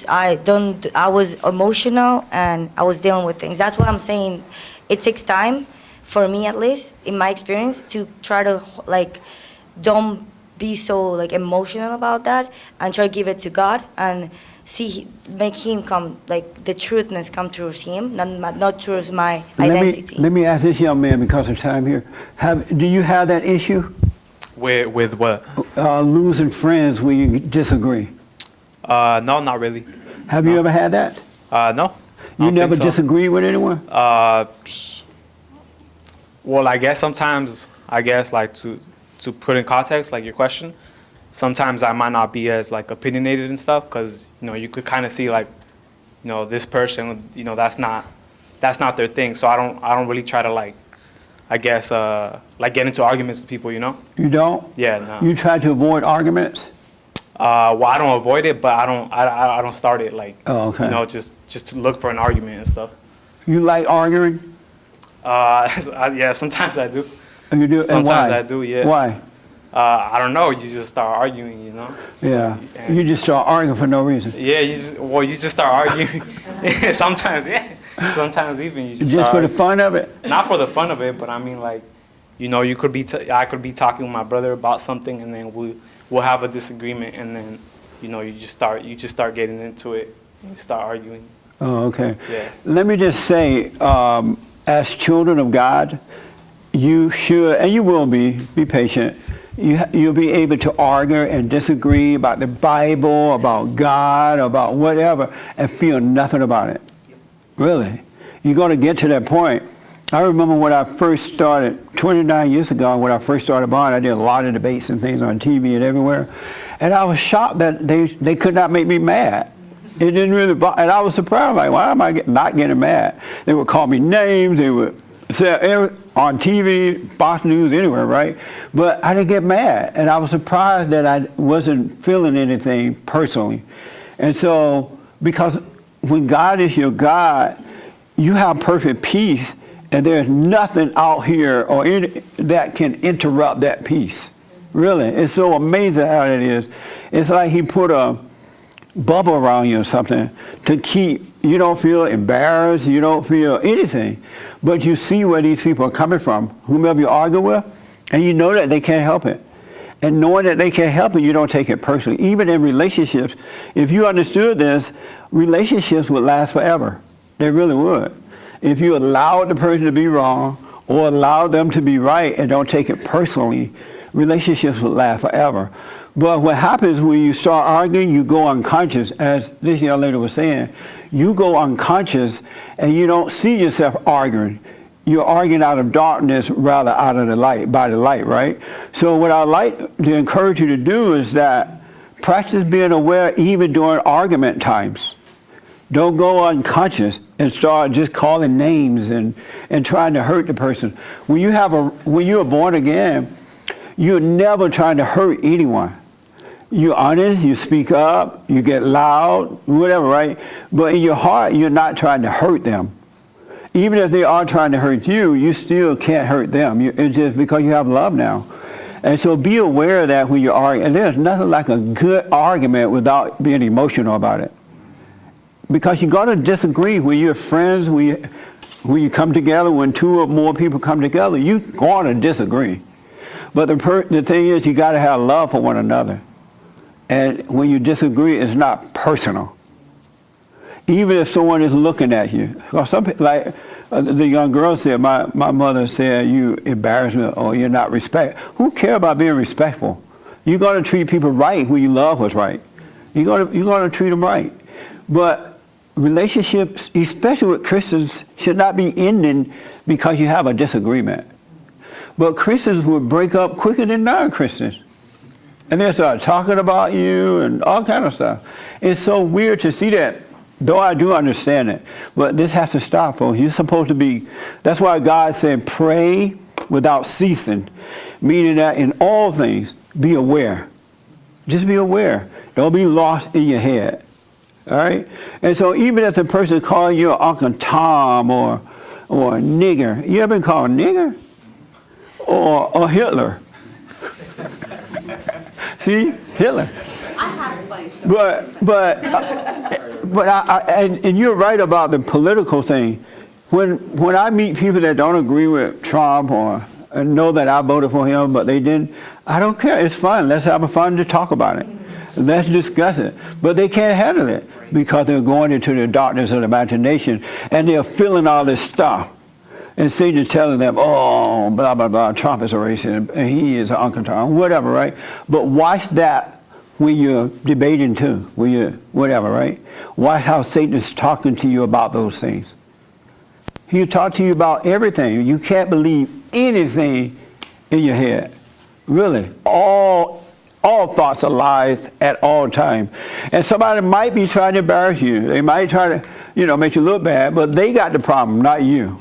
I was emotional and I was dealing with things. That's what I'm saying. It takes time, for me at least, in my experience, to try to don't be so emotional about that, and try to give it to God and make him come, the truthness come through him, not through my identity. Let me ask this young man, because of time here. Do you have that issue? With what? Losing friends when you disagree. No, not really. Have you ever had that? No. You never disagree with anyone? Well, I guess sometimes, to put in context, like your question, sometimes I might not be as like opinionated and stuff, because you could kind of see like, this person, that's not their thing. So I don't really try to like, I guess, like get into arguments with people. You don't? Yeah, no. You try to avoid arguments? Well, I don't avoid it, but I don't start it like, oh, okay. Just to look for an argument and stuff. You like arguing? Yeah, sometimes I do. You do? Sometimes and why? I do, yeah. Why? I don't know. You just start arguing, Yeah. You just start arguing for no reason. Yeah, you just start arguing. Sometimes, yeah. Sometimes even you just Just start for the fun of it? Not for the fun of it, but I mean, like, you could be I could be talking with my brother about something, and then we'll have a disagreement, and then you just start getting into it, and you start arguing. Oh, okay. Yeah. Let me just say, as children of God, you should, and you will be patient. You'll be able to argue and disagree about the Bible, about God, about whatever, and feel nothing about it. Really. You're going to get to that point. I remember when I first started, 29 years ago, when I first started Bond, I did a lot of debates and things on TV and everywhere. And I was shocked that they could not make me mad. It didn't really bother, and I was surprised, like, why am I not getting mad? They would call me names, they would say on TV, Fox News, anywhere, right? But I didn't get mad, and I was surprised that I wasn't feeling anything personally. And so, because when God is your God, you have perfect peace, and there's nothing out here or that can interrupt that peace. Really, it's so amazing how it is. It's like he put a bubble around you or something to keep, you don't feel embarrassed, you don't feel anything, but you see where these people are coming from, whomever you argue with, and you know that they can't help it. And knowing that they can't help it, you don't take it personally. Even in relationships, if you understood this, relationships would last forever. They really would. If you allowed the person to be wrong or allowed them to be right and don't take it personally, relationships would last forever. But what happens when you start arguing, you go unconscious, as this young lady was saying. You go unconscious and you don't see yourself arguing. You're arguing out of darkness rather out of the light, by the light, right? So what I'd like to encourage you to do is that practice being aware even during argument times. Don't go unconscious and start just calling names and trying to hurt the person. When you are born again, you're never trying to hurt anyone. You're honest, you speak up, you get loud, whatever, right? But in your heart, you're not trying to hurt them. Even if they are trying to hurt you, you still can't hurt them. It's just because you have love now. And so be aware of that when you're arguing. And there's nothing like a good argument without being emotional about it. Because you're going to disagree when you're friends, when you come together, when two or more people come together, you're going to disagree. But the thing is, you got to have love for one another. And when you disagree, it's not personal. Even if someone is looking at you. Or like the young girl said, my mother said, you embarrass me or you're not respectful. Who cares about being respectful? You're going to treat people right when you love what's right. You're going to treat them right. But relationships, especially with Christians, should not be ending because you have a disagreement. But Christians would break up quicker than non-Christians. And they start talking about you and all kind of stuff. It's so weird to see that, though I do understand it. But this has to stop, folks. You're supposed to be, that's why God said pray without ceasing. Meaning that in all things, be aware. Just be aware. Don't be lost in your head. All right? And so even if the person calling you Uncle Tom or a nigger, you ever been called a nigger? Or Hitler? See? Hitler. I have a funny story. And you're right about the political thing. When I meet people that don't agree with Trump or know that I voted for him, but they didn't, I don't care. It's fun. Let's have a fun to talk about it. Let's discuss it. But they can't handle it because they're going into the darkness of the imagination and they're feeling all this stuff. And Satan's telling them, oh, blah, blah, blah, Trump is a racist, and he is an Uncle Tom, whatever, right? But watch that when you're debating too, when you're whatever, right? Watch how Satan is talking to you about those things. He'll talk to you about everything. You can't believe anything in your head. Really. All thoughts are lies at all times. And somebody might be trying to embarrass you. They might try to, make you look bad, but they got the problem, not you.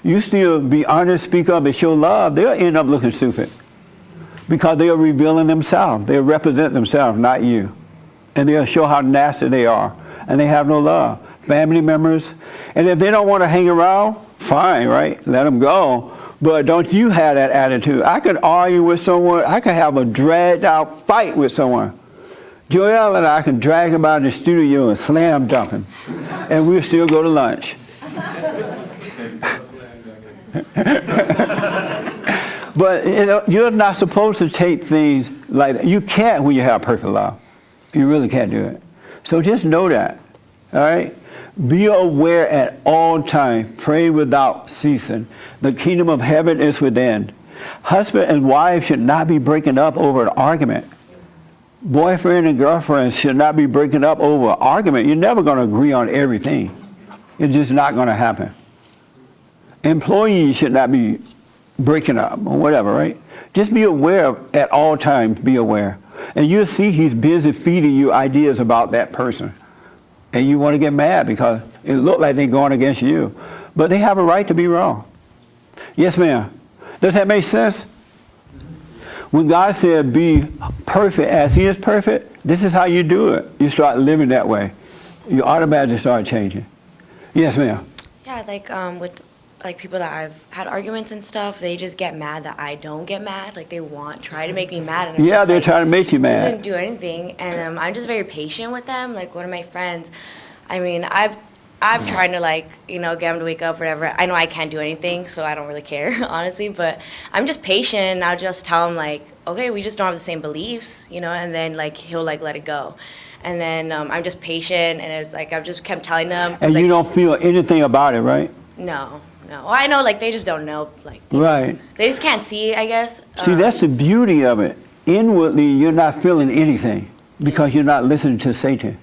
You still be honest, speak up, and show love, they'll end up looking stupid. Because they are revealing themselves. They represent themselves, not you. And they'll show how nasty they are. And they have no love. Family members. And if they don't want to hang around, fine, right? Let them go. But don't you have that attitude. I could argue with someone. I could have a dragged out fight with someone. Joel and I can drag him out of the studio and slam dunk him. And we'll still go to lunch. But you're not supposed to take things like that. You can't when you have perfect love. You really can't do it. So just know that. All right? Be aware at all times. Pray without ceasing. The kingdom of heaven is within. Husband and wife should not be breaking up over an argument. Boyfriend and girlfriend should not be breaking up over an argument. You're never going to agree on everything. It's just not going to happen. Employees should not be breaking up or whatever, right? Just be aware at all times, be aware. And you'll see he's busy feeding you ideas about that person. And you want to get mad because it looks like they're going against you. But they have a right to be wrong. Yes, ma'am. Does that make sense? When God said be perfect as he is perfect, this is how you do it. You start living that way. You automatically start changing. Yes, ma'am. Yeah, like with people that I've had arguments and stuff, they just get mad that I don't get mad. Like they try to make me mad. And I'm Yeah, just they're like, trying to make you mad. Doesn't do anything, and I'm just very patient with them. Like one of my friends, I mean, I'm trying to get them to wake up, whatever. I know I can't do anything, so I don't really care, honestly. But I'm just patient, and I'll just tell him okay, we just don't have the same beliefs, and then he'll let it go. And then I'm just patient, and it's I've just kept telling them. And you don't feel anything about it, right? No. Well, I know, they just don't know, Right. they just can't see, I guess. See, that's the beauty of it. Inwardly, you're not feeling anything because you're not listening to Satan.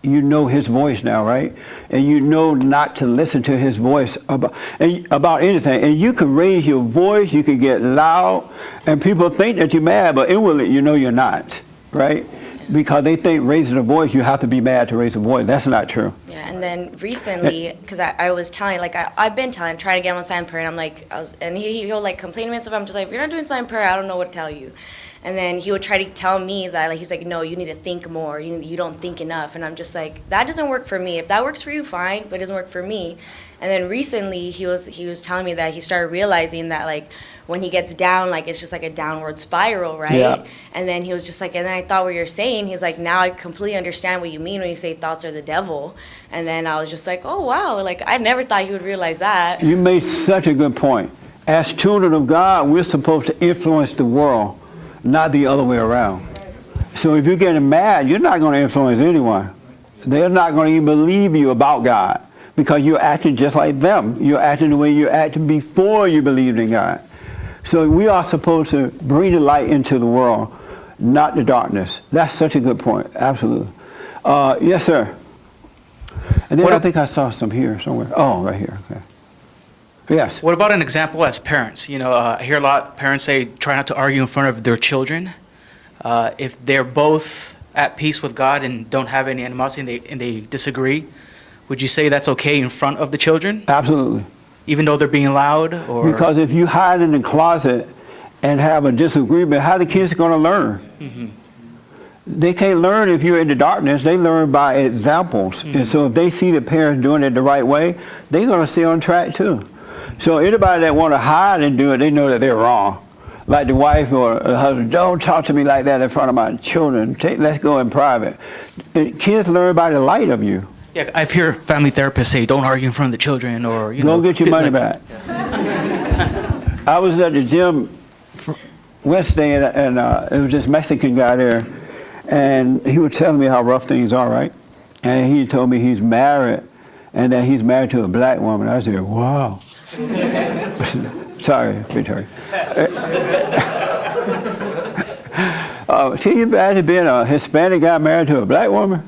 You know his voice now, right? And you know not to listen to his voice about anything. And you can raise your voice, you can get loud, and people think that you're mad, but inwardly, you know you're not, right? Because they think raising a voice, you have to be mad to raise a voice. That's not true. Yeah, and then recently, because I was telling, I've been trying to get him on silent prayer, and and he'll complain to me and stuff. I'm just if you're not doing silent prayer, I don't know what to tell you. And then he would try to tell me that he's no, you need to think more. You don't think enough. And I'm just that doesn't work for me. If that works for you, fine, but it doesn't work for me. And then recently, he was telling me that he started realizing that when he gets down, it's just a downward spiral, right? Yeah. And then he was just and then I thought what you're saying, he's now I completely understand what you mean when you say thoughts are the devil. And then I was just oh wow, I never thought he would realize that. You made such a good point. As children of God, we're supposed to influence the world, not the other way around. So if you're getting mad, you're not going to influence anyone. They're not going to even believe you about God because you're acting just like them. You're acting the way you acted before you believed in God. So we are supposed to bring the light into the world, not the darkness. That's such a good point. Absolutely. Yes, sir. And then I think I saw some here somewhere. Oh, right here. Okay. Yes. What about an example as parents? I hear a lot of parents say try not to argue in front of their children. If they're both at peace with God and don't have any animosity and they disagree, would you say that's okay in front of the children? Absolutely. Even though they're being loud? Or? Because if you hide in the closet and have a disagreement, how are the kids going to learn? Mm-hmm. They can't learn if you're in the darkness. They learn by examples. Mm-hmm. And so if they see the parents doing it the right way, they're going to stay on track too. So anybody that want to hide and do it, they know that they're wrong. Like the wife or the husband, don't talk to me like that in front of my children. Let's go in private. And kids learn by the light of you. Yeah, I've heard family therapists say don't argue in front of the children or, Go get your money back. I was at the gym Wednesday and it was this Mexican guy there. And he was telling me how rough things are, right? And he told me he's married and that he's married to a black woman. I said, wow. Sorry, Victoria. Can you imagine being a Hispanic guy married to a black woman?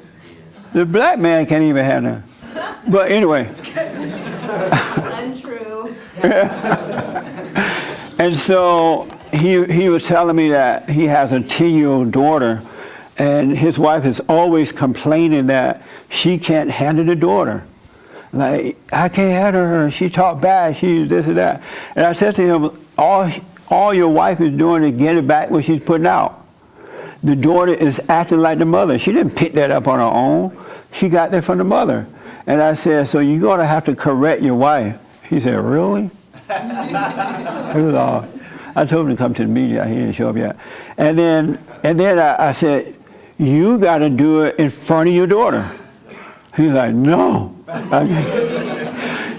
The black man can't even have none. But anyway. Untrue. And so he was telling me that he has a 10-year-old daughter, and his wife is always complaining that she can't handle the daughter. Like, I can't handle her. She talk bad. She's this and that. And I said to him, all your wife is doing is getting back what she's putting out. The daughter is acting like the mother. She didn't pick that up on her own. She got that from the mother. And I said, so you're going to have to correct your wife. He said, really? It was all. I told him to come to the media. He didn't show up yet. And then I said, you got to do it in front of your daughter. He's like, no.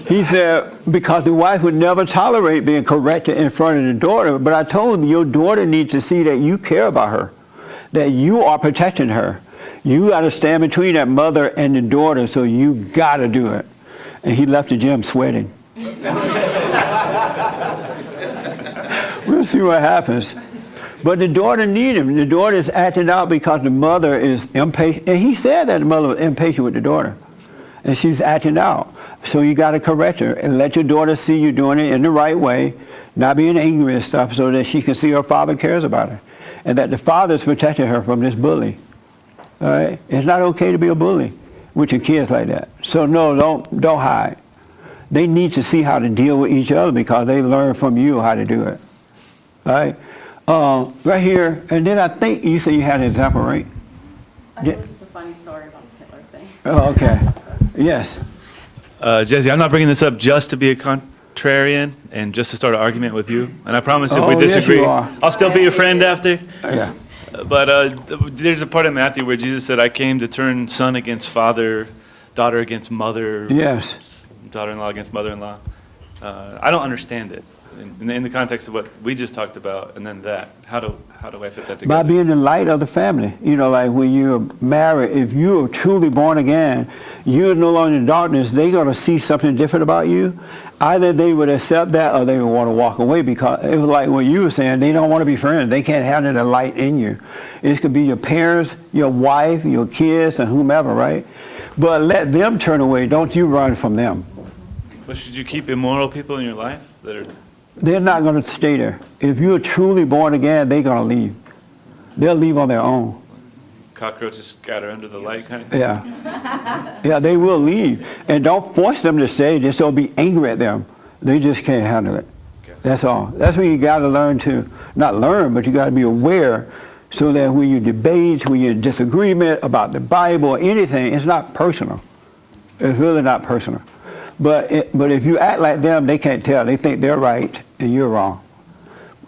He said, because the wife would never tolerate being corrected in front of the daughter. But I told him, your daughter needs to see that you care about her, that you are protecting her. You got to stand between that mother and the daughter, so you got to do it. And he left the gym sweating. We'll see what happens. But the daughter needs him. The daughter is acting out because the mother is impatient. And he said that the mother was impatient with the daughter. And she's acting out. So you got to correct her and let your daughter see you doing it in the right way, not being angry and stuff, so that she can see her father cares about her. And that the father is protecting her from this bully. All right? It's not okay to be a bully with your kids like that. So no, don't hide. They need to see how to deal with each other because they learn from you how to do it. All right? Right here, and then I think you said you had an example, right? This is the funny story about the Hitler thing. Oh, okay. Yes. Jesse, I'm not bringing this up just to be a contrarian and just to start an argument with you. And I promise if we Oh, yes, disagree, you are. I'll still be your friend after. Yeah. But there's a part in Matthew where Jesus said, I came to turn son against father, daughter against mother, Yes. daughter-in-law against mother-in-law. I don't understand it in the context of what we just talked about, and then that. How do I fit that together? By being the light of the family. You know, like when you're married, if you're truly born again, you're no longer in darkness. They're going to see something different about you. Either they would accept that or they would want to walk away, because it was like what you were saying, they don't want to be friends. They can't handle the light in you. It could be your parents, your wife, your kids, and whomever, right? But let them turn away. Don't you run from them. But should you keep immoral people in your life that are? They're not going to stay there. If you're truly born again, they're going to leave. They'll leave on their own. Cockroaches scatter under the light kind of thing? Yeah. Yeah, they will leave. And don't force them to stay. Just don't be angry at them. They just can't handle it. Okay. That's all. That's when you got to learn to, not learn, but you got to be aware so that when you debate, when you're in disagreement about the Bible or anything, it's not personal. It's really not personal. But if you act like them, they can't tell. They think they're right and you're wrong.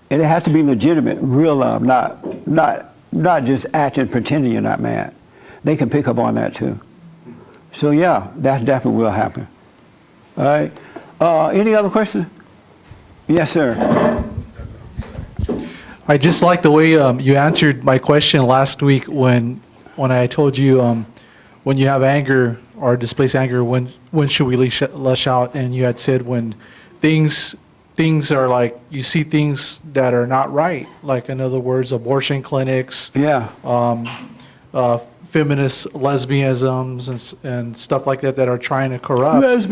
And it has to be legitimate, real love, not just acting, pretending you're not mad. They can pick up on that too. So yeah, that definitely will happen. All right. Any other questions? Yes, sir. I just like the way you answered my question last week when I told you when you have anger or displaced anger, when should we lash out? And you had said when things are like, you see things that are not right, like in other words, abortion clinics, feminist lesbianisms and stuff like that are trying to corrupt.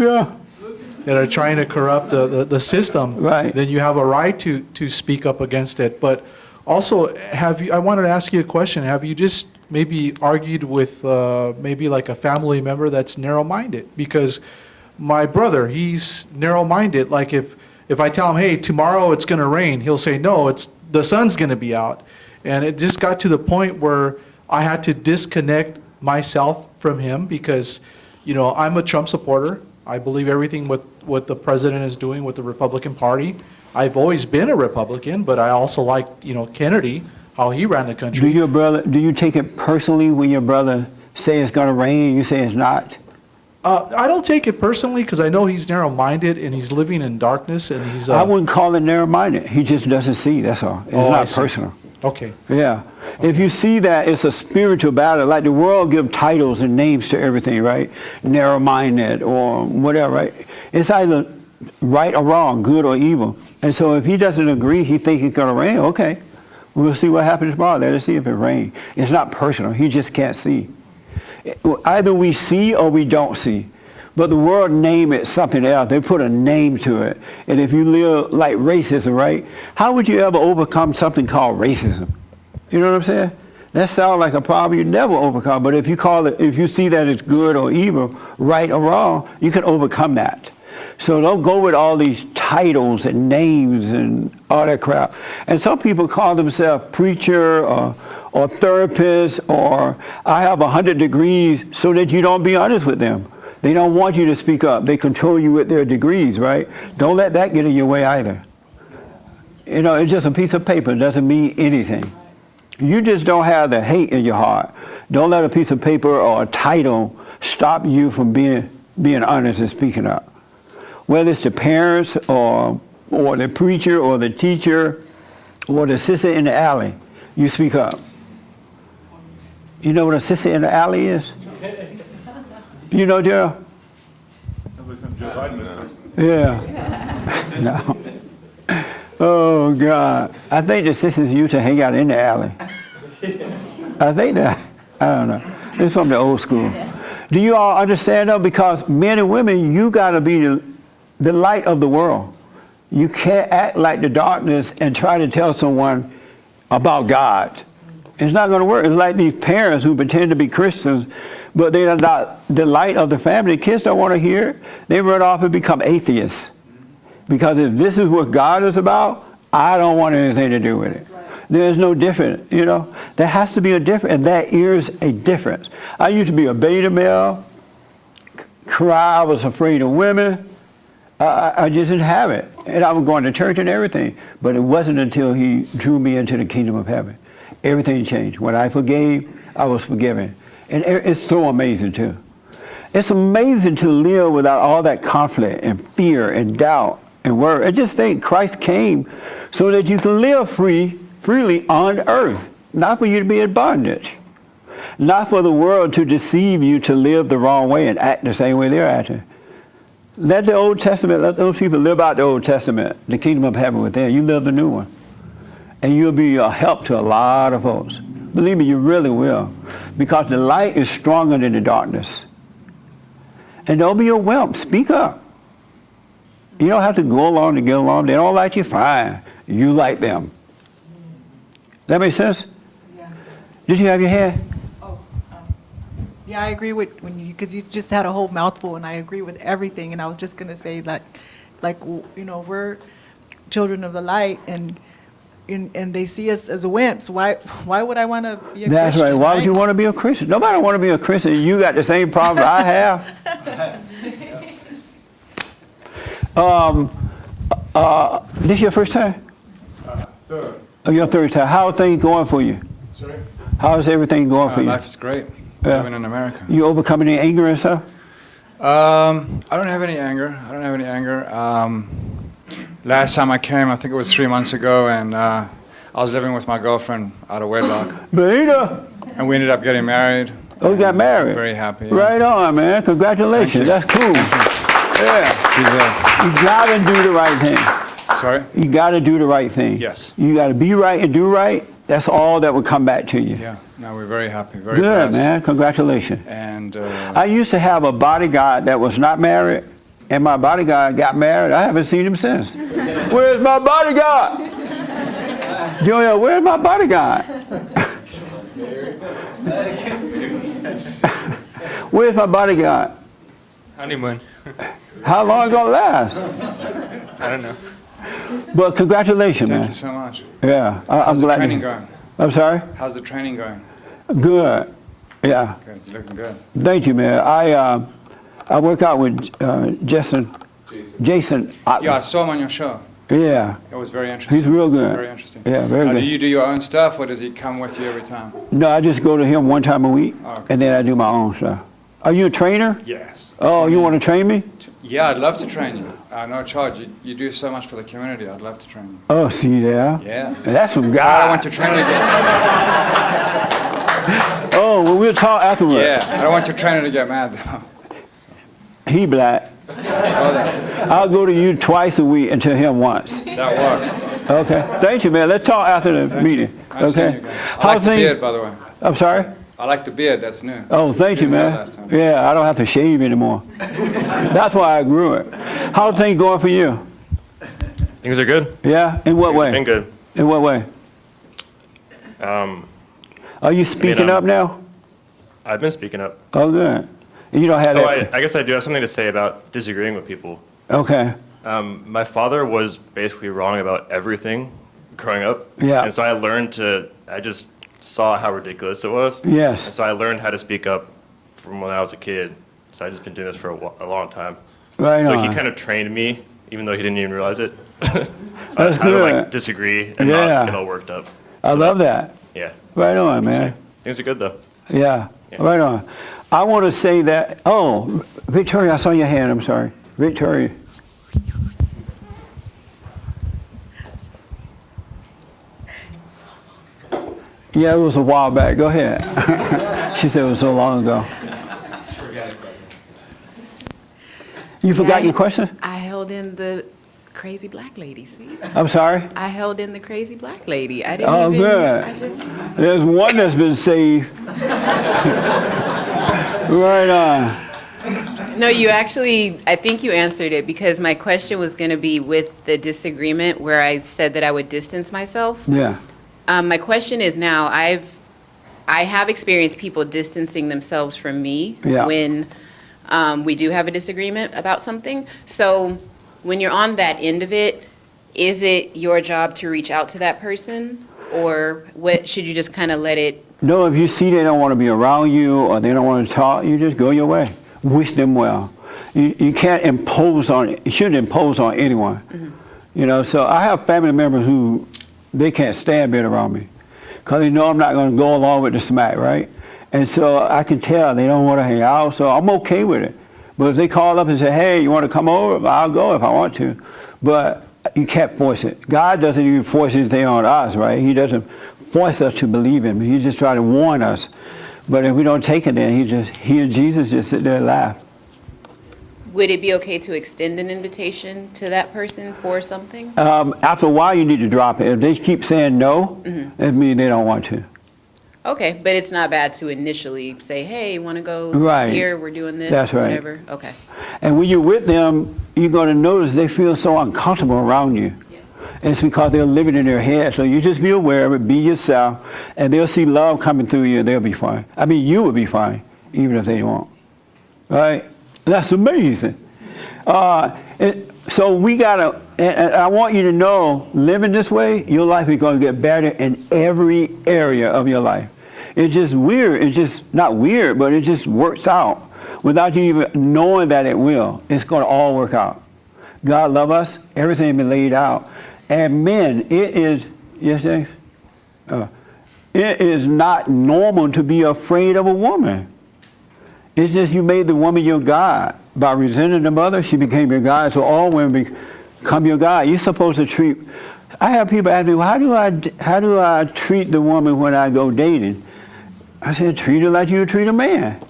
That are trying to corrupt the system, right? Then you have a right to speak up against it. But also, I wanted to ask you a question. Have you just maybe argued with maybe like a family member that's narrow-minded? Because my brother, he's narrow-minded. Like if I tell him, hey, tomorrow it's going to rain, he'll say, no, the sun's going to be out. And it just got to the point where I had to disconnect myself from him because, you know, I'm a Trump supporter. I believe everything what the president is doing with the Republican Party. I've always been a Republican, but I also like, you know, Kennedy, how he ran the country. Do you take it personally when your brother say it's going to rain and you say it's not? I don't take it personally because I know he's narrow-minded and he's living in darkness and he's. I wouldn't call it narrow-minded. He just doesn't see. That's all. It's not personal. Okay. Yeah. Okay. If you see that it's a spiritual battle, like the world give titles and names to everything, right? Narrow-minded or whatever, right? It's either right or wrong, good or evil. And so if he doesn't agree, he thinks it's going to rain, okay. We'll see what happens tomorrow. Let us see if it rains. It's not personal. He just can't see. Either we see or we don't see. But the world name it something else. They put a name to it. And if you live like racism, right? How would you ever overcome something called racism? You know what I'm saying? That sounds like a problem you never overcome. But if you call it, if you see that it's good or evil, right or wrong, you can overcome that. So don't go with all these titles and names and all that crap. And some people call themselves preacher or therapist or I have 100 degrees so that you don't be honest with them. They don't want you to speak up. They control you with their degrees, right? Don't let that get in your way either. You know, it's just a piece of paper. It doesn't mean anything. You just don't have the hate in your heart. Don't let a piece of paper or a title stop you from being honest and speaking up. Whether it's the parents or the preacher or the teacher or the sister in the alley, you speak up. You know what a sister in the alley is? You know, Gerald? Yeah. No. Oh, God. I think the sisters used to hang out in the alley. I think that. I don't know. It's from the old school. Do you all understand, though? Because men and women, you got to be the light of the world. You can't act like the darkness and try to tell someone about God. It's not going to work. It's like these parents who pretend to be Christians, but they are not the light of the family. Kids don't want to hear it. They run off and become atheists. Because if this is what God is about, I don't want anything to do with it. There's no difference, you know. There has to be a difference, and that is a difference. I used to be a beta male, cry, I was afraid of women. I just didn't have it. And I was going to church and everything. But it wasn't until he drew me into the kingdom of heaven. Everything changed. When I forgave, I was forgiven. And it's so amazing, too. It's amazing to live without all that conflict and fear and doubt and worry. I just think Christ came so that you can live freely on earth, not for you to be in bondage, not for the world to deceive you to live the wrong way and act the same way they're acting. Let the Old Testament, let those people live out the Old Testament, the kingdom of heaven within. You live the new one. And you'll be a help to a lot of folks. Believe me, you really will. Because the light is stronger than the darkness. And don't be a wimp. Speak up. You don't have to go along to get along. They don't like you, fine. You like them. That make sense? Yeah. Did you have your hand? Yeah, I agree with because you just had a whole mouthful, and I agree with everything. And I was just gonna say that, you know, we're children of the light, and they see us as wimps. Why would I want to be a Christian? That's right. Why would you want to be a Christian? Nobody want to be a Christian. You got the same problems I have. This your first time? Third. Oh, your third time. How are things going for you? Sorry? How is everything going for you? Life is great. Living in America. You overcoming any anger and stuff? I don't have any anger. Last time I came, I think it was 3 months ago, and I was living with my girlfriend out of wedlock. Beta. And we ended up getting married. Oh, you got married? Very happy. Right on, man. Congratulations. That's cool. Yeah. You got to do the right thing. Sorry? You got to do the right thing. Yes. You got to be right and do right. That's all that will come back to you. Yeah. No, we're very happy. Very good, blessed. man. Congratulations. And I used to have a bodyguard that was not married, and my bodyguard got married. I haven't seen him since. Where's my bodyguard? Joel, where's my bodyguard? Where's my bodyguard? Honeymoon. How long is it gonna last? I don't know. But congratulations, man. Thank you so much. Yeah, I'm How's the glad. training going? I'm sorry? How's the training going? Good. Yeah. Good. You're looking good. Thank you, man. I work out with Jason. Yeah, I saw him on your show. Yeah. It was very interesting. He's real good. Very interesting. Yeah, very now, good. do you do your own stuff, or does he come with you every time? No, I just go to him one time a week, and then I do my own stuff. Are you a trainer? Yes. Oh, you want to train me? Yeah, I'd love to train you. No charge. You do so much for the community. I'd love to train you. Oh, see there? Yeah. That's some I guy. don't want your trainer to get. Oh, well, we'll talk afterwards. Yeah, I don't want your trainer to get mad though. He black. Saw that. I'll go to you twice a week and to him once. That works. Okay. Thank you, man. Let's talk after the meeting. Nice seeing you Okay. guys. I like the beard, by the way. I'm sorry? I like the beard, that's new. Oh, thank you, Didn't have man. last time. Yeah, I don't have to shave anymore. That's why I grew it. How's things going for you? Things are good. Yeah? In what Things way? have been good. In what way? Are you speaking up now? I've been speaking up. Oh, good. You don't have Oh, that. I guess I do have something to say about disagreeing with people. Okay. My father was basically wrong about everything growing up. Yeah. And so I just saw how ridiculous it was. Yes. And so I learned how to speak up from when I was a kid. So I've just been doing this for a long time. Right so on. he kind of trained me, even though he didn't even realize it. That's how to good. like disagree and Yeah. not get all worked up. I love that. Yeah. Right on, man. Things are good though. Yeah, right on. I want to say that, oh, Victoria, I saw your hand, I'm sorry. Victoria. Yeah, it was a while back. Go ahead. She said it was so long ago. You forgot your question? I held in the crazy black lady, see? I'm sorry? I held in the crazy black lady. I didn't Oh, even, good. I just, There's one that's been saved. Right on. no, you actually, I think you answered it because my question was going to be with the disagreement where I said that I would distance myself. Yeah. My question is now, I have experienced people distancing themselves from me Yeah. when we do have a disagreement about something. So when you're on that end of it, is it your job to reach out to that person, or what should you just kind of let it? No, if you see they don't want to be around you or they don't want to talk, you just go your way. Wish them well. You can't impose on, you shouldn't impose on anyone. You know, so I have family members who, they can't stand being around me because they know I'm not going to go along with the smack, right? And so I can tell they don't want to hang out, so I'm okay with it. But if they call up and say, hey, you want to come over? I'll go if I want to. But you can't force it. God doesn't even force anything on us, right? He doesn't force us to believe him. He just tries to warn us. But if we don't take it, then he and Jesus just sit there and laugh. Would it be okay to extend an invitation to that person for something? After a while, you need to drop it. If they keep saying no, it means they don't want to. Okay, but it's not bad to initially say, hey, want to go Right. here, we're doing this, That's right. whatever. Okay. And when you're with them, you're going to notice they feel so uncomfortable around you. And it's because they're living in their head. So you just be aware of it, be yourself, and they'll see love coming through you, and they'll be fine. I mean, you will be fine, even if they won't. Right? That's amazing. So we got to, and I want you to know, living this way, your life is going to get better in every area of your life. It's just weird. It's just not weird, but it just works out without you even knowing that it will. It's going to all work out. God love us. Everything been laid out. And men, it is, yes, James? It is not normal to be afraid of a woman. It's just you made the woman your God. By resenting the mother, she became your God. So all women become your God. You're supposed to treat. I have people ask me, well, how do I treat the woman when I go dating? I said, treat her like you would treat a man.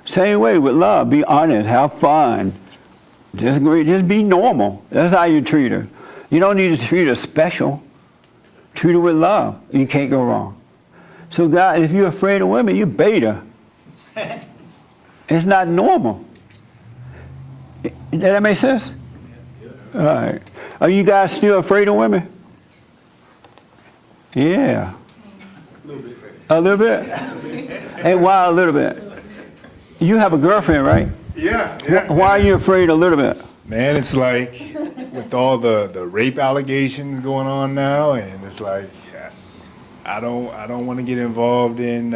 Same way with love. Be honest. Have fun. Just be normal. That's how you treat her. You don't need to treat her special. Treat her with love. You can't go wrong. So God, if you're afraid of women, you bait her. It's not normal. Does that make sense? All right. Are you guys still afraid of women? Yeah. A little bit? And why a little bit? You have a girlfriend, right? Yeah. Why are you afraid a little bit? Man, it's like with all the rape allegations going on now, and it's like I don't want to get involved in.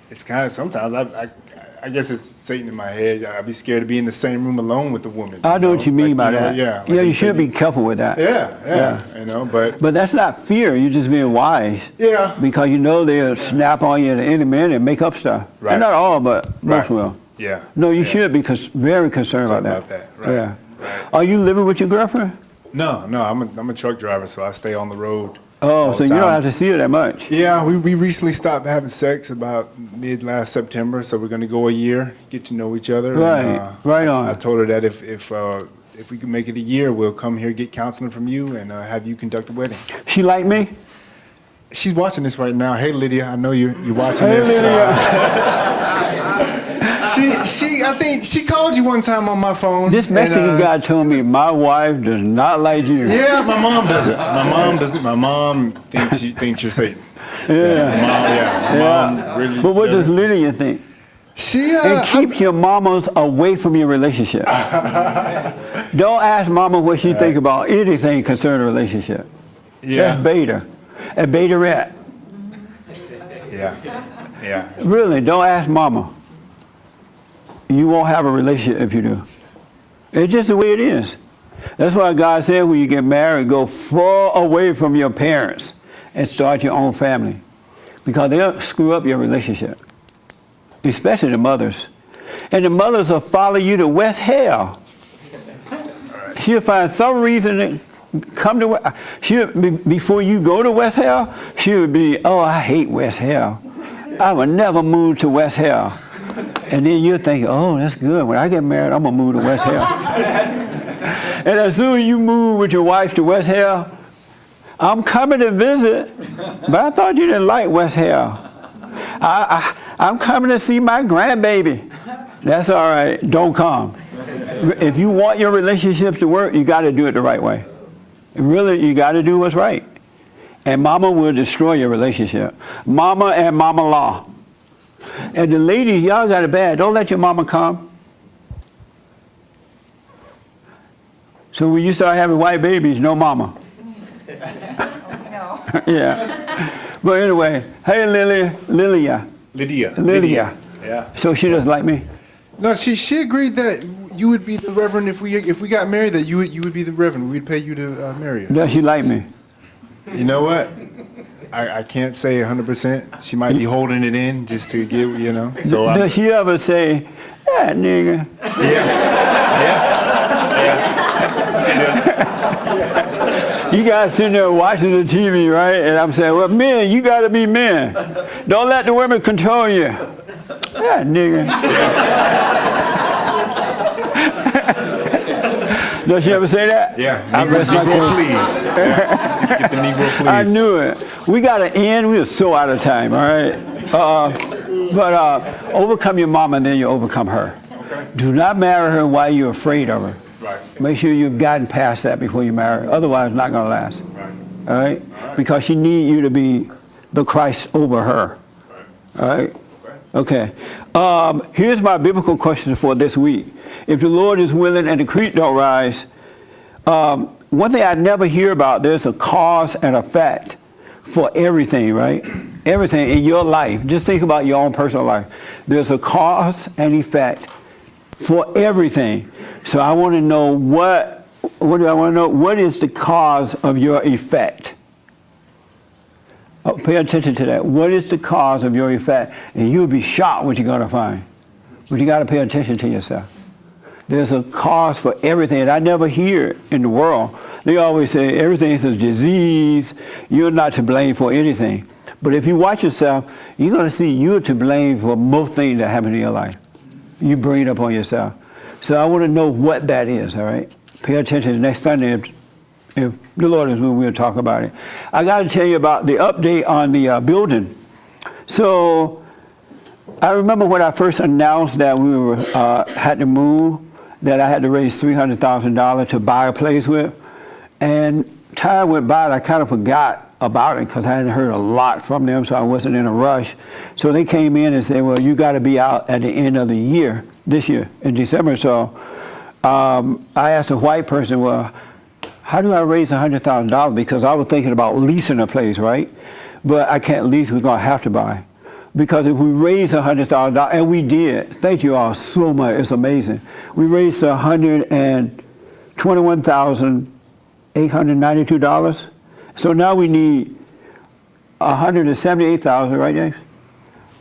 It's kind of sometimes I guess it's Satan in my head. I'd be scared to be in the same room alone with a woman. I know what you mean by that. Yeah. Yeah, you should be careful with that. Yeah. You know, but that's not fear. You're just being wise. Yeah. Because you know they'll snap on you at any minute and make up stuff. Right. And not all, but most will. Yeah. No, you should be very concerned about that. Right. Yeah. Are you living with your girlfriend? No. I'm a truck driver, so I stay on the road. Oh, so you don't have to see her that much. Yeah, we recently stopped having sex about mid last September, so we're going to go a year, get to know each other. Right, and, right on. I told her that if we can make it a year, we'll come here, get counseling from you, and have you conduct the wedding. She like me? she's watching this right now. Hey, Lydia, I know you're watching Hey, this. Lydia. I think she called you one time on my phone. This Mexican and, guy told me my wife does not like you. Yeah, my mom doesn't. My mom doesn't. My mom thinks you're Satan. Yeah. My mom really. But what does doesn't. Lydia think? She and keep your mamas away from your relationship. Don't ask mama what she think about anything concerning a relationship. Yeah. That's beta. And beta rat. Yeah. Really, don't ask mama. You won't have a relationship if you do. It's just the way it is. That's why God said when you get married, go far away from your parents and start your own family. Because they'll screw up your relationship. Especially the mothers. And the mothers will follow you to West Hell. She'll find some reason to come to, before you go to West Hell, she would be, oh, I hate West Hell. I would never move to West Hell. And then you're thinking, oh, that's good. When I get married, I'm going to move to West Hell. And as soon as you move with your wife to West Hell, I'm coming to visit, but I thought you didn't like West Hell. I'm coming to see my grandbaby. That's all right. Don't come. If you want your relationships to work, you got to do it the right way. Really, you got to do what's right. And mama will destroy your relationship. Mama and mama-law. And the ladies, y'all got it bad. Don't let your mama come. So when you start having white babies, no mama. Yeah. But anyway, hey Lydia. Yeah. So she doesn't like me? No, she agreed that you would be the reverend if we got married. That you would be the reverend. We'd pay you to marry her. Does she like me? You know what? I can't say 100%. She might be holding it in just to get, So does she ever say, that nigga? You guys sitting there watching the TV, right? And I'm saying, well, men, you got to be men. Don't let the women control you. That nigga. Does she ever say that? Yeah. I rest my Negro, case. please. Get the Negro, please. I knew it. We got to end. We are so out of time, all right? But overcome your mama and then you overcome her. Okay. Do not marry her while you're afraid of her. Right. Make sure you've gotten past that before you marry her. Otherwise, it's not going to last. Right. All right? Because she needs you to be the Christ over her. All right? Okay. Here's my biblical question for this week. If the Lord is willing and the creek don't rise, one thing I never hear about, there's a cause and effect for everything, right? Everything in your life. Just think about your own personal life. There's a cause and effect for everything. So I want to know what do I want to know? What is the cause of your effect? Oh, pay attention to that. What is the cause of your effect? And you'll be shocked what you're going to find. But you got to pay attention to yourself. There's a cause for everything. And I never hear in the world. They always say everything is a disease. You're not to blame for anything. But if you watch yourself, you're going to see you're to blame for most things that happen in your life. You bring it up on yourself. So I want to know what that is, all right? Pay attention next Sunday. If the Lord is willing, we'll talk about it. I got to tell you about the update on the building. So I remember when I first announced that we were had to move, that I had to raise $300,000 to buy a place with. And time went by and I kind of forgot about it because I hadn't heard a lot from them, so I wasn't in a rush. So they came in and said, well, you got to be out at the end of the year, this year, in December. So I asked a white person, well, how do I raise $100,000? Because I was thinking about leasing a place, right? But I can't lease, we're going to have to buy. Because if we raise $100,000, and we did, thank you all so much, it's amazing. We raised $121,892. So now we need $178,000, right, James?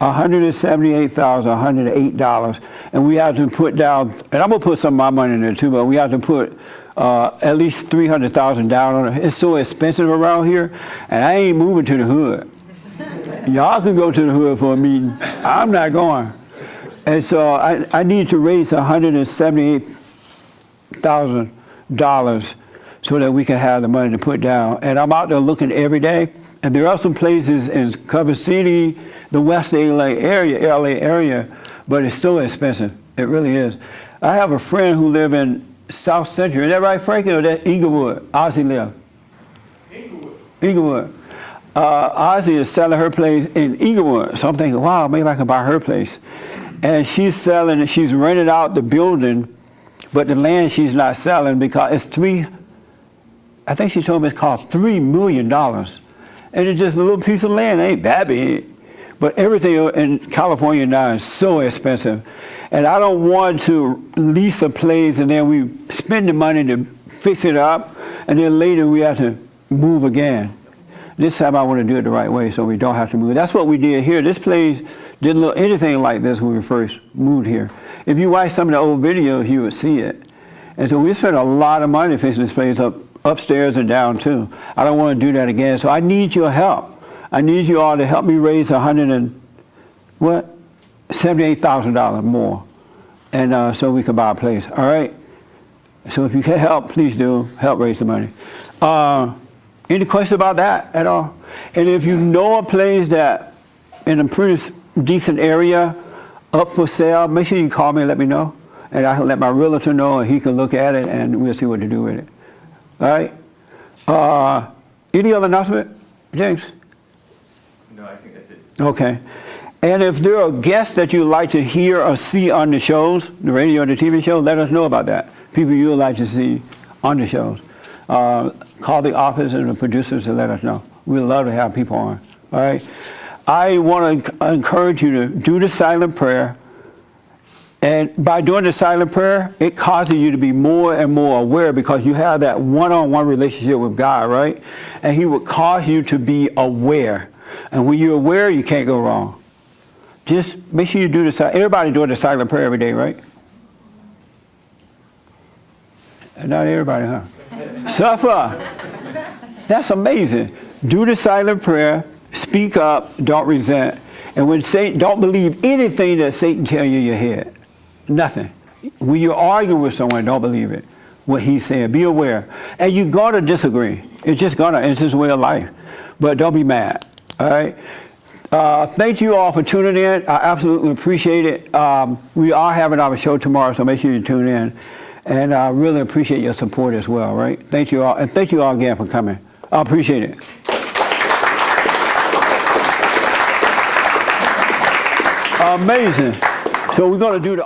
$178,108, and we have to put down, and I'm gonna put some of my money in there too, but we have to put at least $300,000 down on it. It's so expensive around here, and I ain't moving to the hood. Y'all can go to the hood for a meeting. I'm not going. And so I need to raise $178,000 so that we can have the money to put down. And I'm out there looking every day, And there are some places in Culver City, the West LA area, but it's so expensive. It really is. I have a friend who lives in South Central. Is that right, Frankie? Or that Inglewood? Ozzy live. Inglewood. Ozzy is selling her place in Inglewood. So I'm thinking, wow, maybe I can buy her place. And she's selling it. She's rented out the building, but the land she's not selling because it's I think she told me it's cost $3 million. And it's just a little piece of land. It ain't that big. But everything in California now is so expensive. And I don't want to lease a place and then we spend the money to fix it up, and then later we have to move again. This time I want to do it the right way so we don't have to move. That's what we did here. This place didn't look anything like this when we first moved here. If you watch some of the old videos, you would see it. And so we spent a lot of money fixing this place up, upstairs and down too. I don't want to do that again. So I need your help. I need you all to help me raise $78,000 more, and so we can buy a place. All right. So if you can help, please do help raise the money. Any questions about that at all? And if you know a place that in a pretty decent area up for sale, make sure you call me and let me know, and I can let my realtor know, and he can look at it, and we'll see what to do with it. All right. Any other announcement, James? No, I think that's it. Okay. And if there are guests that you'd like to hear or see on the shows, the radio or the TV show, let us know about that. People you would like to see on the shows. Call the office and the producers to let us know. We'd love to have people on. All right. I want to encourage you to do the silent prayer. And by doing the silent prayer, it causes you to be more and more aware because you have that one-on-one relationship with God, right? And He will cause you to be aware. And when you're aware, you can't go wrong. Just make sure you do the silent. Everybody doing the silent prayer every day, right? Not everybody, huh? Suffer. That's amazing. Do the silent prayer. Speak up. Don't resent. And when Satan, don't believe anything that Satan tells you in your head. Nothing. When you're arguing with someone, don't believe it. What he's saying. Be aware. And you're going to disagree. It's just a way of life. But don't be mad. All right. Thank you all for tuning in. I absolutely appreciate it. We are having our show tomorrow, so make sure you tune in. And I really appreciate your support as well, right? Thank you all. And thank you all again for coming. I appreciate it. Amazing. So we're going to do the